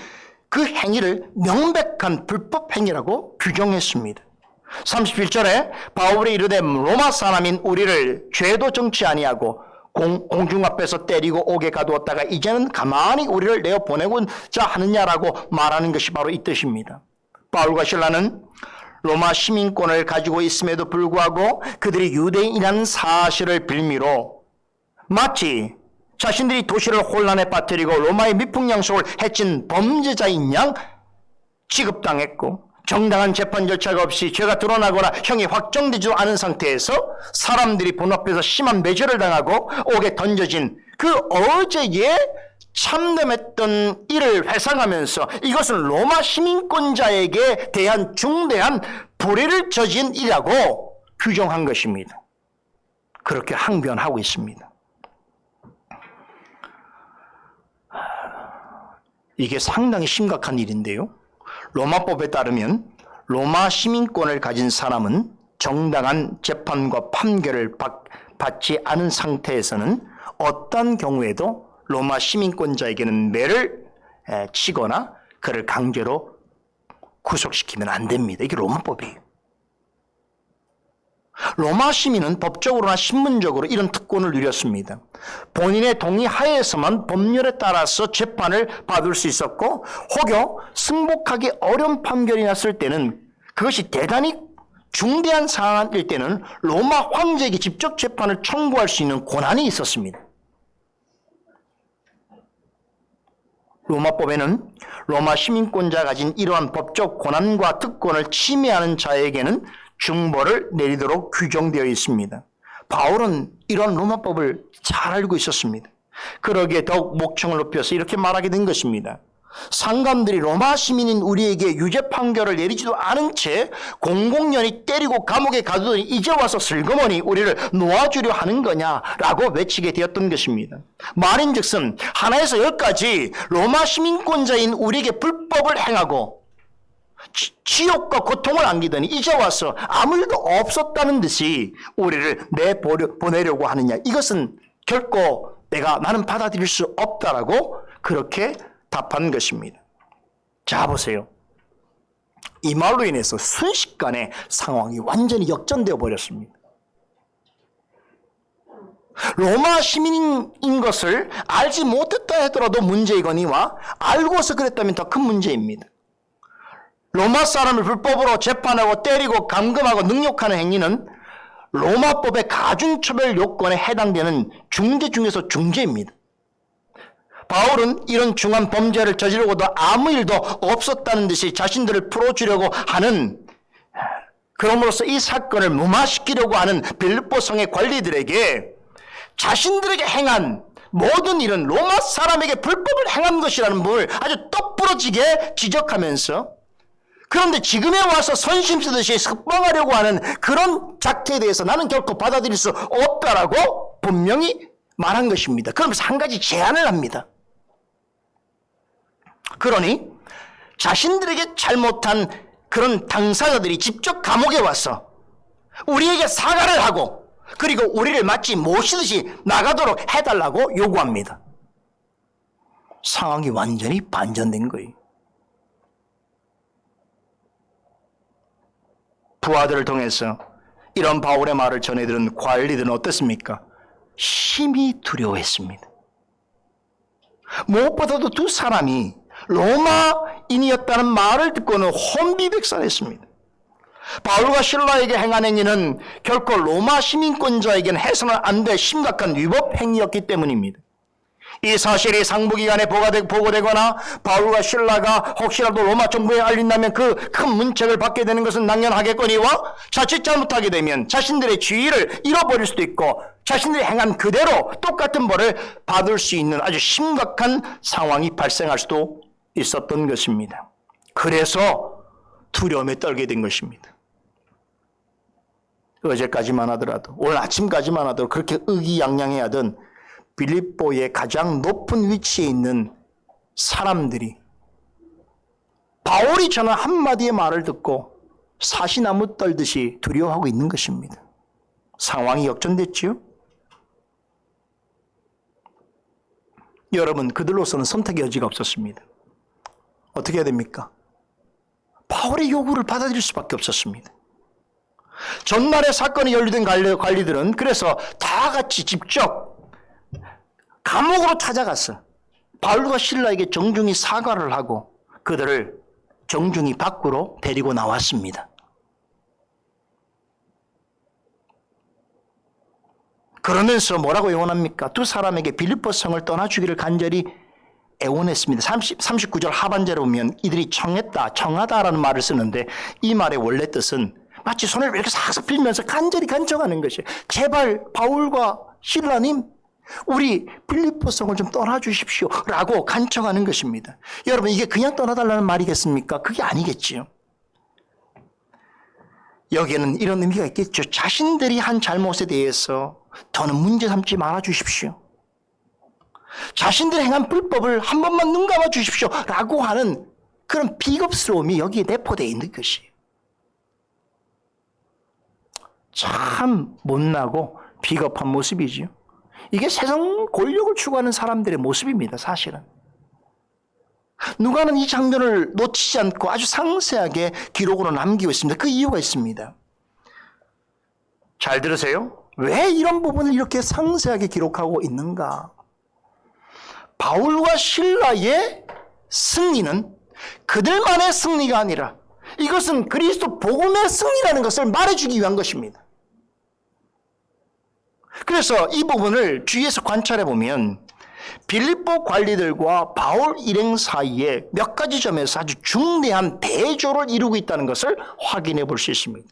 그 행위를 명백한 불법 행위라고 규정했습니다. 31절에 바울이 이르되 로마 사람인 우리를 죄도 정치 아니하고 공중 앞에서 때리고 오게 가두었다가 이제는 가만히 우리를 내어 보내고자 하느냐라고 말하는 것이 바로 이 뜻입니다. 바울과 실라는 로마 시민권을 가지고 있음에도 불구하고 그들이 유대인이라는 사실을 빌미로 마치 자신들이 도시를 혼란에 빠뜨리고 로마의 미풍양속을 해친 범죄자인 양 취급당했고 정당한 재판 절차가 없이 죄가 드러나거나 형이 확정되지도 않은 상태에서 사람들이 본 앞에서 심한 매질을 당하고 옥에 던져진 그 어제에 참담했던 일을 회상하면서 이것은 로마 시민권자에게 대한 중대한 불의를 저진 일이라고 규정한 것입니다. 그렇게 항변하고 있습니다. 이게 상당히 심각한 일인데요. 로마법에 따르면 로마 시민권을 가진 사람은 정당한 재판과 판결을 받지 않은 상태에서는 어떤 경우에도 로마 시민권자에게는 매를 치거나 그를 강제로 구속시키면 안 됩니다. 이게 로마법이에요. 로마 시민은 법적으로나 신문적으로 이런 특권을 누렸습니다. 본인의 동의 하에서만 법률에 따라서 재판을 받을 수 있었고 혹여 승복하기 어려운 판결이 났을 때는 그것이 대단히 중대한 사안일 때는 로마 황제에게 직접 재판을 청구할 수 있는 권한이 있었습니다. 로마법에는 로마 시민권자가 가진 이러한 법적 권한과 특권을 침해하는 자에게는 중벌을 내리도록 규정되어 있습니다. 바울은 이런 로마법을 잘 알고 있었습니다. 그러기에 더욱 목청을 높여서 이렇게 말하게 된 것입니다. 상관들이 로마 시민인 우리에게 유죄 판결을 내리지도 않은 채 공공연히 때리고 감옥에 가두더니 이제 와서 슬그머니 우리를 놓아주려 하는 거냐라고 외치게 되었던 것입니다. 말인즉슨 하나에서 열까지 로마 시민권자인 우리에게 불법을 행하고 지옥과 고통을 안기더니 이제 와서 아무 일도 없었다는 듯이 우리를 내보내려고 하느냐. 이것은 결코 나는 받아들일 수 없다라고 그렇게 답한 것입니다. 자, 보세요. 이 말로 인해서 순식간에 상황이 완전히 역전되어 버렸습니다. 로마 시민인 것을 알지 못했다 하더라도 문제이거니와 알고서 그랬다면 더 큰 문제입니다. 로마 사람을 불법으로 재판하고 때리고 감금하고 능욕하는 행위는 로마법의 가중처벌 요건에 해당되는 중죄 중에서 중죄입니다. 바울은 이런 중한 범죄를 저지르고도 아무 일도 없었다는 듯이 자신들을 풀어주려고 하는, 그럼으로써 이 사건을 무마시키려고 하는 빌립보 성의 관리들에게 자신들에게 행한 모든 일은 로마 사람에게 불법을 행한 것이라는 부분을 아주 똑부러지게 지적하면서 그런데 지금에 와서 선심 쓰듯이 석방하려고 하는 그런 작태에 대해서 나는 결코 받아들일 수 없다라고 분명히 말한 것입니다. 그러면서 한 가지 제안을 합니다. 그러니 자신들에게 잘못한 그런 당사자들이 직접 감옥에 와서 우리에게 사과를 하고 그리고 우리를 마치 모시듯이 나가도록 해달라고 요구합니다. 상황이 완전히 반전된 거예요. 부하들을 통해서 이런 바울의 말을 전해들은 관리들은 어떻습니까? 심히 두려워했습니다. 무엇보다도 두 사람이 로마인이었다는 말을 듣고는 혼비백산했습니다. 바울과 실라에게 행한 행위는 결코 로마 시민권자에게는 해서는 안 될 심각한 위법 행위였기 때문입니다. 이 사실이 상부기관에 보고되거나 바울과 실라가 혹시라도 로마 정부에 알린다면 그 큰 문책을 받게 되는 것은 당연하겠거니와 자칫 잘못하게 되면 자신들의 지위를 잃어버릴 수도 있고 자신들이 행한 그대로 똑같은 벌을 받을 수 있는 아주 심각한 상황이 발생할 수도 있었던 것입니다. 그래서 두려움에 떨게 된 것입니다. 어제까지만 하더라도 오늘 아침까지만 하더라도 그렇게 의기양양해하던 빌립보의 가장 높은 위치에 있는 사람들이 바울이 전한 한마디의 말을 듣고 사시나무 떨듯이 두려워하고 있는 것입니다. 상황이 역전됐지요? 여러분, 그들로서는 선택의 여지가 없었습니다. 어떻게 해야 됩니까? 바울의 요구를 받아들일 수밖에 없었습니다. 전날에 사건이 연루된 관리들은 그래서 다 같이 직접 감옥으로 찾아갔어. 바울과 실라에게 정중히 사과를 하고 그들을 정중히 밖으로 데리고 나왔습니다. 그러면서 뭐라고 애원합니까? 두 사람에게 빌립보 성을 떠나주기를 간절히 애원했습니다. 39절 하반절에 보면 이들이 청하다라는 말을 쓰는데 이 말의 원래 뜻은 마치 손을 이렇게 싹싹 빌면서 간절히 간청하는 것이에요. 제발 바울과 실라님 우리 빌립보 성을 좀 떠나주십시오 라고 간청하는 것입니다. 여러분, 이게 그냥 떠나달라는 말이겠습니까? 그게 아니겠지요. 여기에는 이런 의미가 있겠죠. 자신들이 한 잘못에 대해서 더는 문제 삼지 말아주십시오. 자신들이 행한 불법을 한 번만 눈 감아 주십시오 라고 하는 그런 비겁스러움이 여기에 내포되어 있는 것이에요. 참 못나고 비겁한 모습이지요. 이게 세상 권력을 추구하는 사람들의 모습입니다. 사실은. 누가는 이 장면을 놓치지 않고 아주 상세하게 기록으로 남기고 있습니다. 그 이유가 있습니다. 잘 들으세요. 왜 이런 부분을 이렇게 상세하게 기록하고 있는가? 바울과 실라의 승리는 그들만의 승리가 아니라 이것은 그리스도 복음의 승리라는 것을 말해주기 위한 것입니다. 그래서 이 부분을 주위에서 관찰해 보면 빌립보 관리들과 바울 일행 사이에 몇 가지 점에서 아주 중대한 대조를 이루고 있다는 것을 확인해 볼 수 있습니다.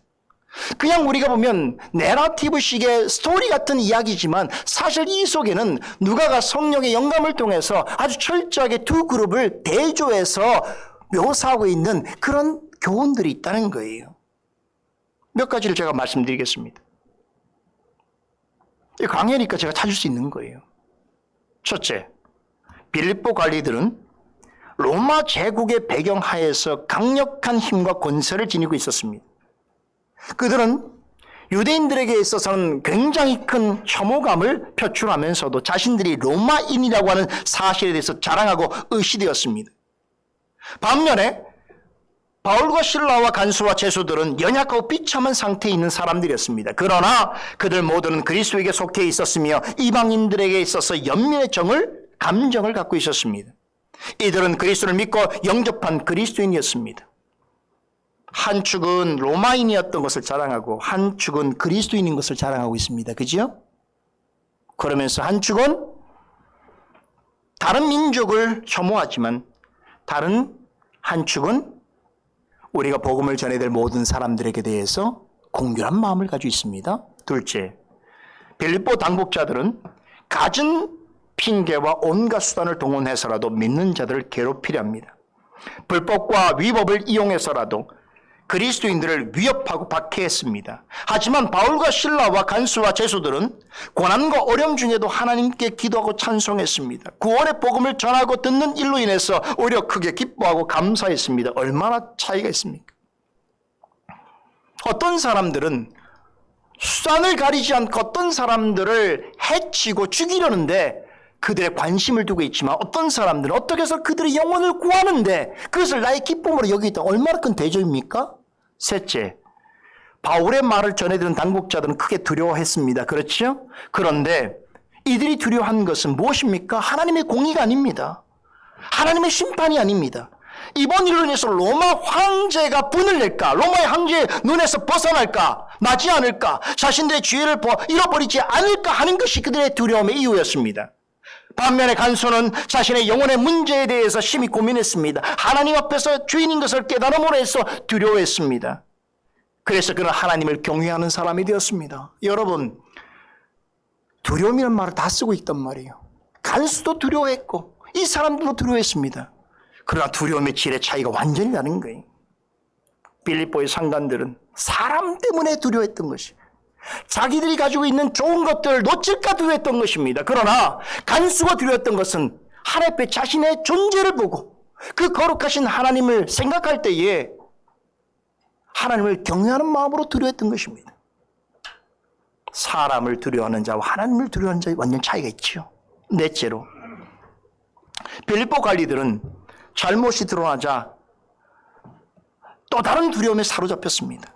그냥 우리가 보면 내러티브식의 스토리 같은 이야기지만 사실 이 속에는 누가가 성령의 영감을 통해서 아주 철저하게 두 그룹을 대조해서 묘사하고 있는 그런 교훈들이 있다는 거예요. 몇 가지를 제가 말씀드리겠습니다. 강해니까 제가 찾을 수 있는 거예요. 첫째, 빌립보 관리들은 로마 제국의 배경하에서 강력한 힘과 권세를 지니고 있었습니다. 그들은 유대인들에게 있어서는 굉장히 큰 혐오감을 표출하면서도 자신들이 로마인이라고 하는 사실에 대해서 자랑하고 의시되었습니다. 반면에 바울과 실라와 간수와 제수들은 연약하고 비참한 상태에 있는 사람들이었습니다. 그러나 그들 모두는 그리스도에게 속해 있었으며 이방인들에게 있어서 연민의 감정을 갖고 있었습니다. 이들은 그리스도를 믿고 영접한 그리스도인이었습니다. 한 축은 로마인이었던 것을 자랑하고 한 축은 그리스도인인 것을 자랑하고 있습니다. 그죠? 그러면서 한 축은 다른 민족을 혐오하지만 다른 한 축은 우리가 복음을 전해야 될 모든 사람들에게 대해서 공률한 마음을 가지고 있습니다. 둘째, 빌립보 당국자들은 갖은 핑계와 온갖 수단을 동원해서라도 믿는 자들을 괴롭히려 합니다. 불법과 위법을 이용해서라도 그리스도인들을 위협하고 박해했습니다. 하지만 바울과 실라와 간수와 제수들은 고난과 어려움 중에도 하나님께 기도하고 찬송했습니다. 구원의 복음을 전하고 듣는 일로 인해서 오히려 크게 기뻐하고 감사했습니다. 얼마나 차이가 있습니까? 어떤 사람들은 수단을 가리지 않고 어떤 사람들을 해치고 죽이려는데 그들의 관심을 두고 있지만, 어떤 사람들은 어떻게 해서 그들의 영혼을 구하는데 그것을 나의 기쁨으로 여기고 있다. 얼마나 큰 대조입니까? 셋째, 바울의 말을 전해들은 당국자들은 크게 두려워했습니다. 그렇죠? 그런데 이들이 두려워한 것은 무엇입니까? 하나님의 공의가 아닙니다. 하나님의 심판이 아닙니다. 이번 일로 인해서 로마 황제가 분을 낼까? 로마의 황제의 눈에서 벗어날까? 나지 않을까? 자신들의 지혜를 잃어버리지 않을까 하는 것이 그들의 두려움의 이유였습니다. 반면에 간수는 자신의 영혼의 문제에 대해서 심히 고민했습니다. 하나님 앞에서 주인인 것을 깨달음으로 해서 두려워했습니다. 그래서 그는 하나님을 경외하는 사람이 되었습니다. 여러분, 두려움이라는 말을 다 쓰고 있단 말이에요. 간수도 두려워했고 이 사람들도 두려워했습니다. 그러나 두려움의 질의 차이가 완전히 다른 거예요. 빌립보의 상관들은 사람 때문에 두려워했던 것이, 자기들이 가지고 있는 좋은 것들을 놓칠까 두려워했던 것입니다. 그러나 간수가 두려웠던 것은 하나님 앞에 자신의 존재를 보고 그 거룩하신 하나님을 생각할 때에 하나님을 경외하는 마음으로 두려워했던 것입니다. 사람을 두려워하는 자와 하나님을 두려워하는 자의 완전 차이가 있죠. 넷째로, 빌립보 관리들은 잘못이 드러나자 또 다른 두려움에 사로잡혔습니다.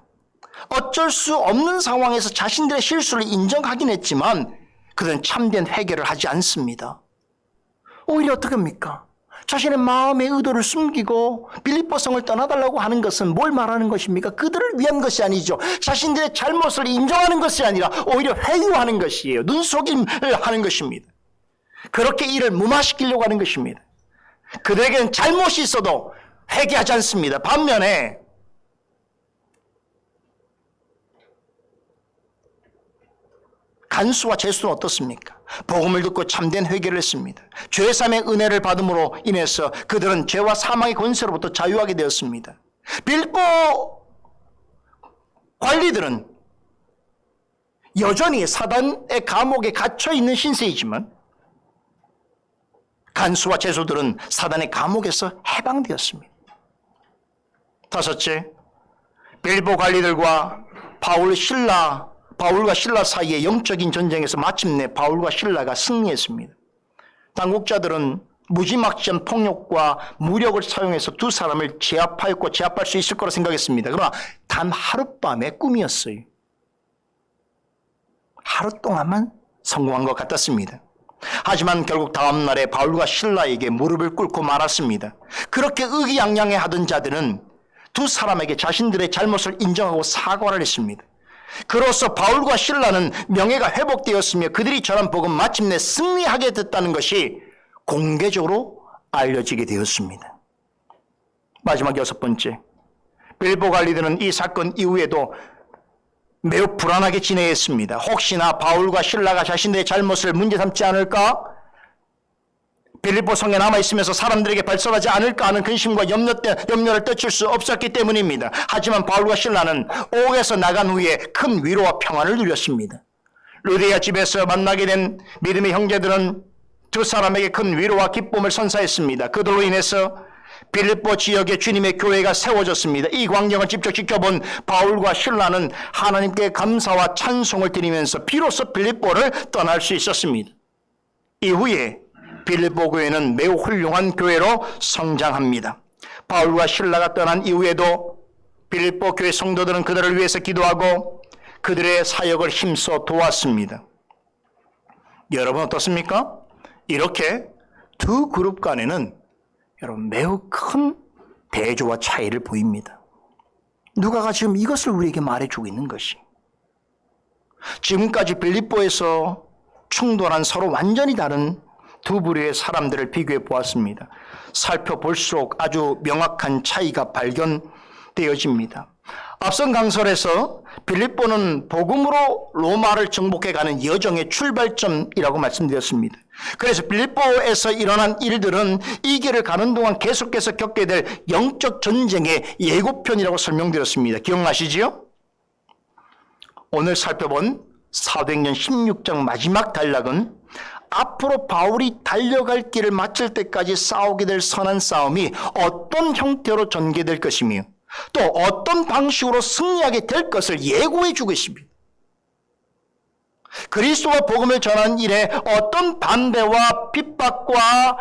어쩔 수 없는 상황에서 자신들의 실수를 인정하긴 했지만 그들은 참된 회개를 하지 않습니다. 오히려 어떻게 합니까? 자신의 마음의 의도를 숨기고 빌립보 성을 떠나달라고 하는 것은 뭘 말하는 것입니까? 그들을 위한 것이 아니죠. 자신들의 잘못을 인정하는 것이 아니라 오히려 회유하는 것이에요. 눈속임을 하는 것입니다. 그렇게 이를 무마시키려고 하는 것입니다. 그들에게는 잘못이 있어도 회개하지 않습니다. 반면에 간수와 제수는 어떻습니까? 복음을 듣고 참된 회개를 했습니다. 죄사함의 은혜를 받음으로 인해서 그들은 죄와 사망의 권세로부터 자유하게 되었습니다. 빌립보 관리들은 여전히 사단의 감옥에 갇혀있는 신세이지만 간수와 제수들은 사단의 감옥에서 해방되었습니다. 다섯째, 빌립보 관리들과 바울과 실라 사이의 영적인 전쟁에서 마침내 바울과 실라가 승리했습니다. 당국자들은 무지막지한 폭력과 무력을 사용해서 두 사람을 제압하였고 제압할 수 있을 거라 생각했습니다. 그러나 단 하룻밤의 꿈이었어요. 하루 동안만 성공한 것 같았습니다. 하지만 결국 다음 날에 바울과 실라에게 무릎을 꿇고 말았습니다. 그렇게 의기양양해하던 자들은 두 사람에게 자신들의 잘못을 인정하고 사과를 했습니다. 그로써 바울과 실라는 명예가 회복되었으며 그들이 전한 복음 마침내 승리하게 됐다는 것이 공개적으로 알려지게 되었습니다. 마지막 여섯 번째, 빌립보 관리들은 이 사건 이후에도 매우 불안하게 지내했습니다. 혹시나 바울과 실라가 자신들의 잘못을 문제 삼지 않을까? 빌립보 성에 남아있으면서 사람들에게 발설하지 않을까 하는 근심과 염려를 떨칠 수 없었기 때문입니다. 하지만 바울과 실라는 옥에서 나간 후에 큰 위로와 평안을 누렸습니다. 루디아 집에서 만나게 된 믿음의 형제들은 두 사람에게 큰 위로와 기쁨을 선사했습니다. 그들로 인해서 빌립보 지역에 주님의 교회가 세워졌습니다. 이 광경을 직접 지켜본 바울과 실라는 하나님께 감사와 찬송을 드리면서 비로소 빌립보를 떠날 수 있었습니다. 이후에 빌립보 교회는 매우 훌륭한 교회로 성장합니다. 바울과 실라가 떠난 이후에도 빌립보 교회 성도들은 그들을 위해서 기도하고 그들의 사역을 힘써 도왔습니다. 여러분 어떻습니까? 이렇게 두 그룹 간에는 여러분 매우 큰 대조와 차이를 보입니다. 누가가 지금 이것을 우리에게 말해주고 있는 것이, 지금까지 빌립보에서 충돌한 서로 완전히 다른 두 부류의 사람들을 비교해 보았습니다. 살펴볼수록 아주 명확한 차이가 발견되어집니다. 앞선 강설에서 빌립보는 복음으로 로마를 정복해가는 여정의 출발점이라고 말씀드렸습니다. 그래서 빌립보에서 일어난 일들은 이 길을 가는 동안 계속해서 겪게 될 영적 전쟁의 예고편이라고 설명드렸습니다. 기억나시지요? 오늘 살펴본 사도행전 16장 마지막 단락은 앞으로 바울이 달려갈 길을 마칠 때까지 싸우게 될 선한 싸움이 어떤 형태로 전개될 것이며 또 어떤 방식으로 승리하게 될 것을 예고해 주고 있습니다. 그리스도와 복음을 전하는 일에 어떤 반대와 핍박과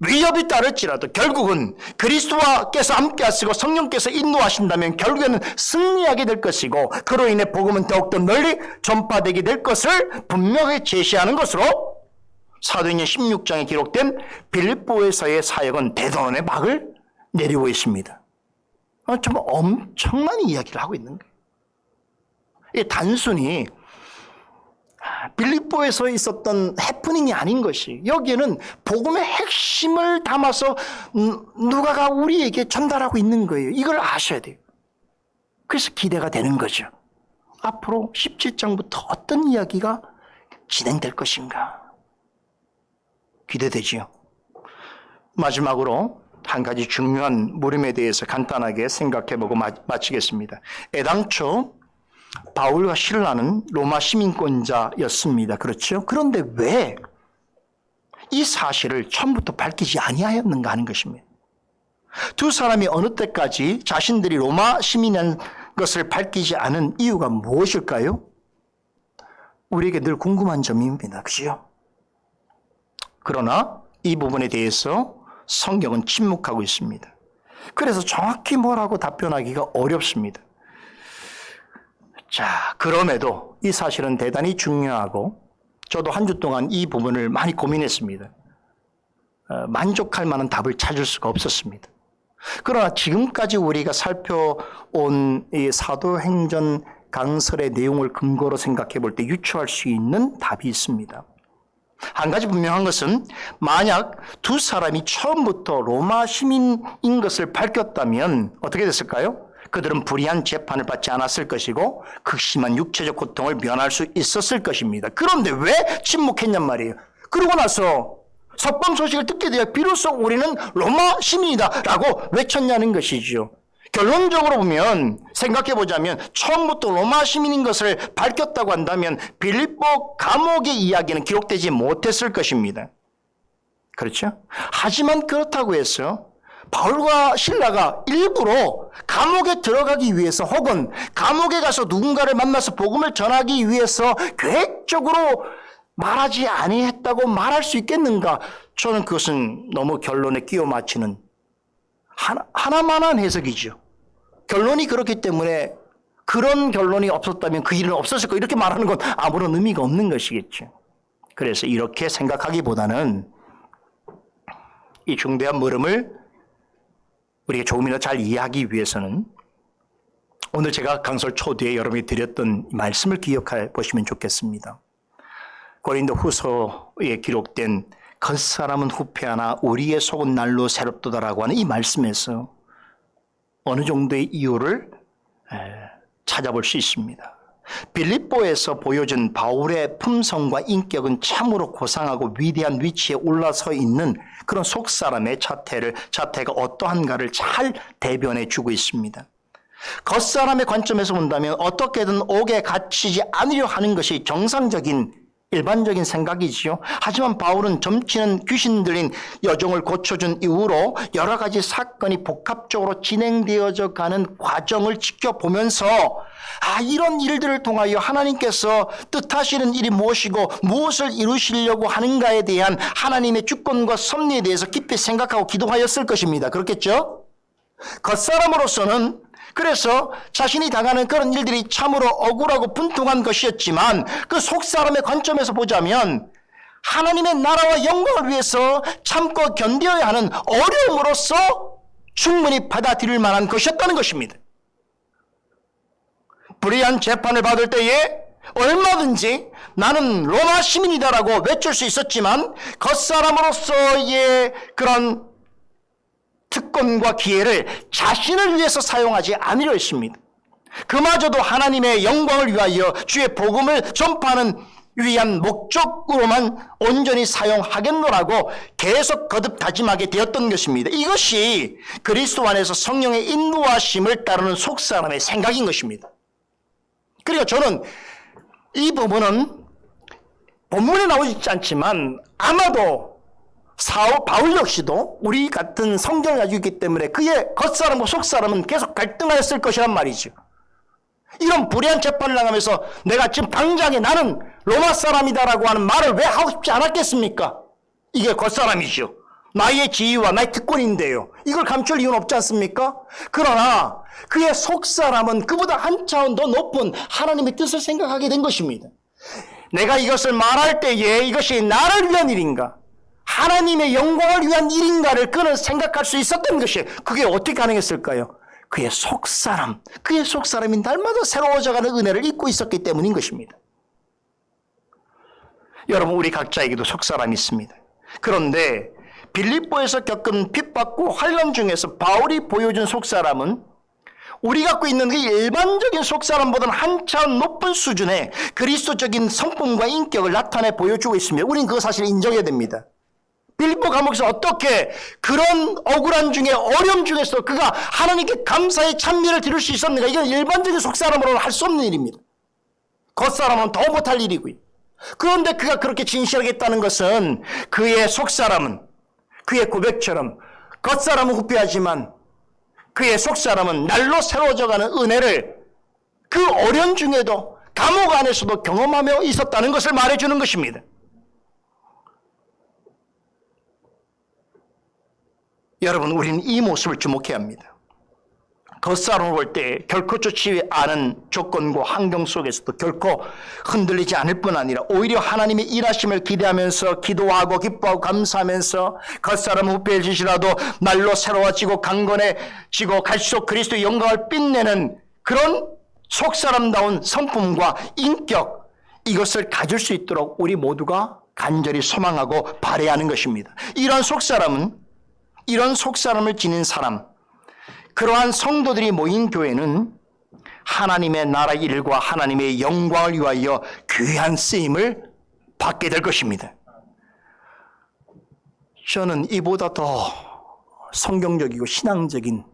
위협이 따를지라도 결국은 그리스도와께서 함께 하시고 성령께서 인도하신다면 결국에는 승리하게 될 것이고 그로 인해 복음은 더욱더 널리 전파되게 될 것을 분명히 제시하는 것으로 사도행전 16장에 기록된 빌립보에서의 사역은 대단원의 막을 내리고 있습니다. 정말 엄청난 이야기를 하고 있는 거예요. 이게 단순히 빌립보에서 있었던 해프닝이 아닌 것이 여기에는 복음의 핵심을 담아서 누가가 우리에게 전달하고 있는 거예요. 이걸 아셔야 돼요. 그래서 기대가 되는 거죠. 앞으로 17장부터 어떤 이야기가 진행될 것인가 기대되지요. 마지막으로 한 가지 중요한 물음에 대해서 간단하게 생각해보고 마치겠습니다. 애당초 바울과 실라는 로마 시민권자였습니다. 그렇죠? 그런데 왜 이 사실을 처음부터 밝히지 아니하였는가 하는 것입니다. 두 사람이 어느 때까지 자신들이 로마 시민인 것을 밝히지 않은 이유가 무엇일까요? 우리에게 늘 궁금한 점입니다. 그죠? 그러나 이 부분에 대해서 성경은 침묵하고 있습니다. 그래서 정확히 뭐라고 답변하기가 어렵습니다. 자, 그럼에도 이 사실은 대단히 중요하고 저도 한 주 동안 이 부분을 많이 고민했습니다. 만족할 만한 답을 찾을 수가 없었습니다. 그러나 지금까지 우리가 살펴온 이 사도행전 강설의 내용을 근거로 생각해 볼 때 유추할 수 있는 답이 있습니다. 한 가지 분명한 것은 만약 두 사람이 처음부터 로마 시민인 것을 밝혔다면 어떻게 됐을까요? 그들은 불의한 재판을 받지 않았을 것이고 극심한 육체적 고통을 면할 수 있었을 것입니다. 그런데 왜 침묵했냔 말이에요. 그러고 나서 석방 소식을 듣게 되어 비로소 우리는 로마 시민이다 라고 외쳤냐는 것이죠. 결론적으로 보면 생각해보자면 처음부터 로마 시민인 것을 밝혔다고 한다면 빌립보 감옥의 이야기는 기록되지 못했을 것입니다. 그렇죠? 하지만 그렇다고 해서 바울과 실라가 일부러 감옥에 들어가기 위해서 혹은 감옥에 가서 누군가를 만나서 복음을 전하기 위해서 계획적으로 말하지 아니했다고 말할 수 있겠는가? 저는 그것은 너무 결론에 끼워 맞추는 하나만한 해석이죠. 결론이 그렇기 때문에 그런 결론이 없었다면 그 일은 없었을 거 이렇게 말하는 건 아무런 의미가 없는 것이겠죠. 그래서 이렇게 생각하기보다는 이 중대한 물음을 우리가 조금이라도 잘 이해하기 위해서는 오늘 제가 강설 초두에 여러분이 드렸던 말씀을 기억해 보시면 좋겠습니다. 고린도 후서에 기록된 겉사람은 후패하나 우리의 속은 날로 새롭도다라고 하는 이 말씀에서 어느 정도의 이유를 찾아볼 수 있습니다. 빌립보에서 보여준 바울의 품성과 인격은 참으로 고상하고 위대한 위치에 올라서 있는 그런 속사람의 자태가 어떠한가를 잘 대변해 주고 있습니다. 겉사람의 관점에서 본다면 어떻게든 옥에 갇히지 않으려 하는 것이 정상적인 일반적인 생각이지요. 하지만 바울은 점치는 귀신 들린 여종을 고쳐준 이후로 여러 가지 사건이 복합적으로 진행되어져 가는 과정을 지켜보면서 이런 일들을 통하여 하나님께서 뜻하시는 일이 무엇이고 무엇을 이루시려고 하는가에 대한 하나님의 주권과 섭리에 대해서 깊이 생각하고 기도하였을 것입니다. 그렇겠죠? 겉사람으로서는 그래서 자신이 당하는 그런 일들이 참으로 억울하고 분통한 것이었지만 그 속사람의 관점에서 보자면 하나님의 나라와 영광을 위해서 참고 견뎌야 하는 어려움으로서 충분히 받아들일 만한 것이었다는 것입니다. 불의한 재판을 받을 때에 얼마든지 나는 로마 시민이다라고 외칠 수 있었지만 겉사람으로서의 그런 조건과 기회를 자신을 위해서 사용하지 않으려 했습니다. 그마저도 하나님의 영광을 위하여 주의 복음을 전파하는 위한 목적으로만 온전히 사용하겠노라고 계속 거듭 다짐하게 되었던 것입니다. 이것이 그리스도 안에서 성령의 인도하심을 따르는 속사람의 생각인 것입니다. 그리고 저는 이 부분은 본문에 나오지 않지만 아마도 바울 역시도 우리 같은 성경을 가지고 있기 때문에 그의 겉사람과 속사람은 계속 갈등하였을 것이란 말이죠. 이런 불의한 재판을 당하면서 내가 지금 당장에 나는 로마 사람이다라고 하는 말을 왜 하고 싶지 않았겠습니까? 이게 겉사람이죠. 나의 지위와 나의 특권인데요. 이걸 감출 이유는 없지 않습니까? 그러나 그의 속사람은 그보다 한 차원 더 높은 하나님의 뜻을 생각하게 된 것입니다. 내가 이것을 말할 때에 이것이 나를 위한 일인가? 하나님의 영광을 위한 일인가를 그는 생각할 수 있었던 것이 그게 어떻게 가능했을까요? 그의 속사람이 날마다 새로워져가는 은혜를 잊고 있었기 때문인 것입니다. 여러분, 우리 각자에게도 속사람이 있습니다. 그런데 빌립보에서 겪은 핍박과 환난 중에서 바울이 보여준 속사람은 우리 갖고 있는 그 일반적인 속사람보다는 한 차원 높은 수준의 그리스도적인 성품과 인격을 나타내 보여주고 있습니다. 우리는 그 사실을 인정해야 됩니다. 빌립보 감옥에서 어떻게 그런 억울한 중에 어려움 중에서 그가 하나님께 감사의 찬미를 드릴 수 있었는가? 이건 일반적인 속사람으로는 할 수 없는 일입니다. 겉사람은 더 못할 일이고요. 그런데 그가 그렇게 진실하게 했다는 것은 그의 속사람은 그의 고백처럼 겉사람은 후패하지만 그의 속사람은 날로 새로워져가는 은혜를 그 어려움 중에도 감옥 안에서도 경험하며 있었다는 것을 말해주는 것입니다. 여러분, 우리는 이 모습을 주목해야 합니다. 겉사람을 볼 때 결코 좋지 않은 조건과 환경 속에서도 결코 흔들리지 않을 뿐 아니라 오히려 하나님의 일하심을 기대하면서 기도하고 기뻐하고 감사하면서 겉사람은 후패해지시라도 날로 새로워지고 강건해지고 갈수록 그리스도의 영광을 빛내는 그런 속사람다운 성품과 인격, 이것을 가질 수 있도록 우리 모두가 간절히 소망하고 바라야 하는 것입니다. 이런 속사람을 지닌 사람, 그러한 성도들이 모인 교회는 하나님의 나라 일과 하나님의 영광을 위하여 귀한 쓰임을 받게 될 것입니다. 저는 이보다 더 성경적이고 신앙적인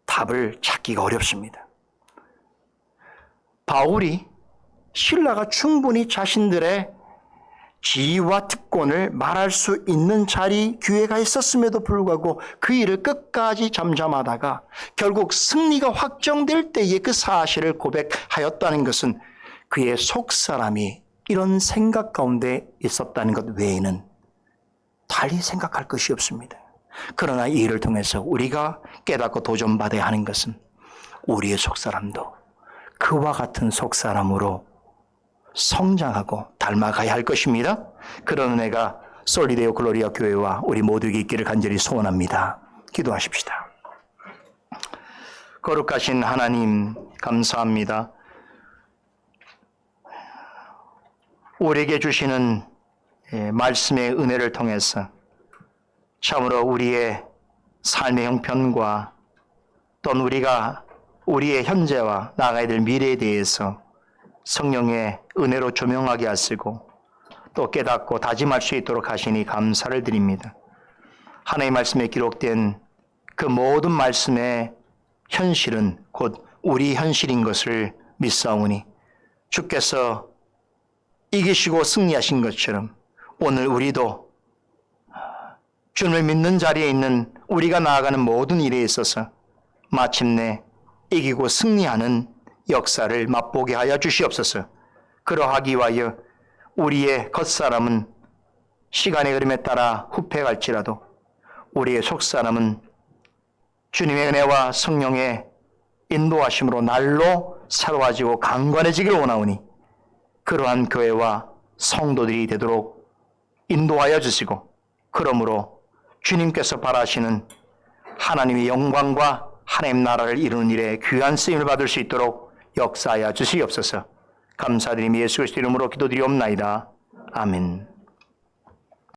답을 찾기가 어렵습니다. 바울이 신라가 충분히 자신들의 지위와 특권을 말할 수 있는 자리 기회가 있었음에도 불구하고 그 일을 끝까지 잠잠하다가 결국 승리가 확정될 때에 그 사실을 고백하였다는 것은 그의 속사람이 이런 생각 가운데 있었다는 것 외에는 달리 생각할 것이 없습니다. 그러나 이 일을 통해서 우리가 깨닫고 도전받아야 하는 것은 우리의 속사람도 그와 같은 속사람으로 성장하고 닮아가야 할 것입니다. 그런 은혜가 솔리데오 글로리아 교회와 우리 모두에게 있기를 간절히 소원합니다. 기도하십시다. 거룩하신 하나님, 감사합니다. 우리에게 주시는 말씀의 은혜를 통해서 참으로 우리의 삶의 형편과 또는 우리가 우리의 현재와 나아가야 될 미래에 대해서 성령의 은혜로 조명하게 하시고 또 깨닫고 다짐할 수 있도록 하시니 감사를 드립니다. 하나님의 말씀에 기록된 그 모든 말씀의 현실은 곧 우리 현실인 것을 믿사오니 주께서 이기시고 승리하신 것처럼 오늘 우리도 주님을 믿는 자리에 있는 우리가 나아가는 모든 일에 있어서 마침내 이기고 승리하는 역사를 맛보게 하여 주시옵소서. 그러하기 위하여 우리의 겉사람은 시간의 흐름에 따라 후패갈지라도 우리의 속사람은 주님의 은혜와 성령의 인도하심으로 날로 새로워지고 강건해지기를 원하오니 그러한 교회와 성도들이 되도록 인도하여 주시고 그러므로 주님께서 바라시는 하나님의 영광과 하나님 나라를 이루는 일에 귀한 쓰임을 받을 수 있도록 역사하여 주시옵소서. 감사드리며 예수 그리스도 이름으로 기도드리옵나이다. 아멘.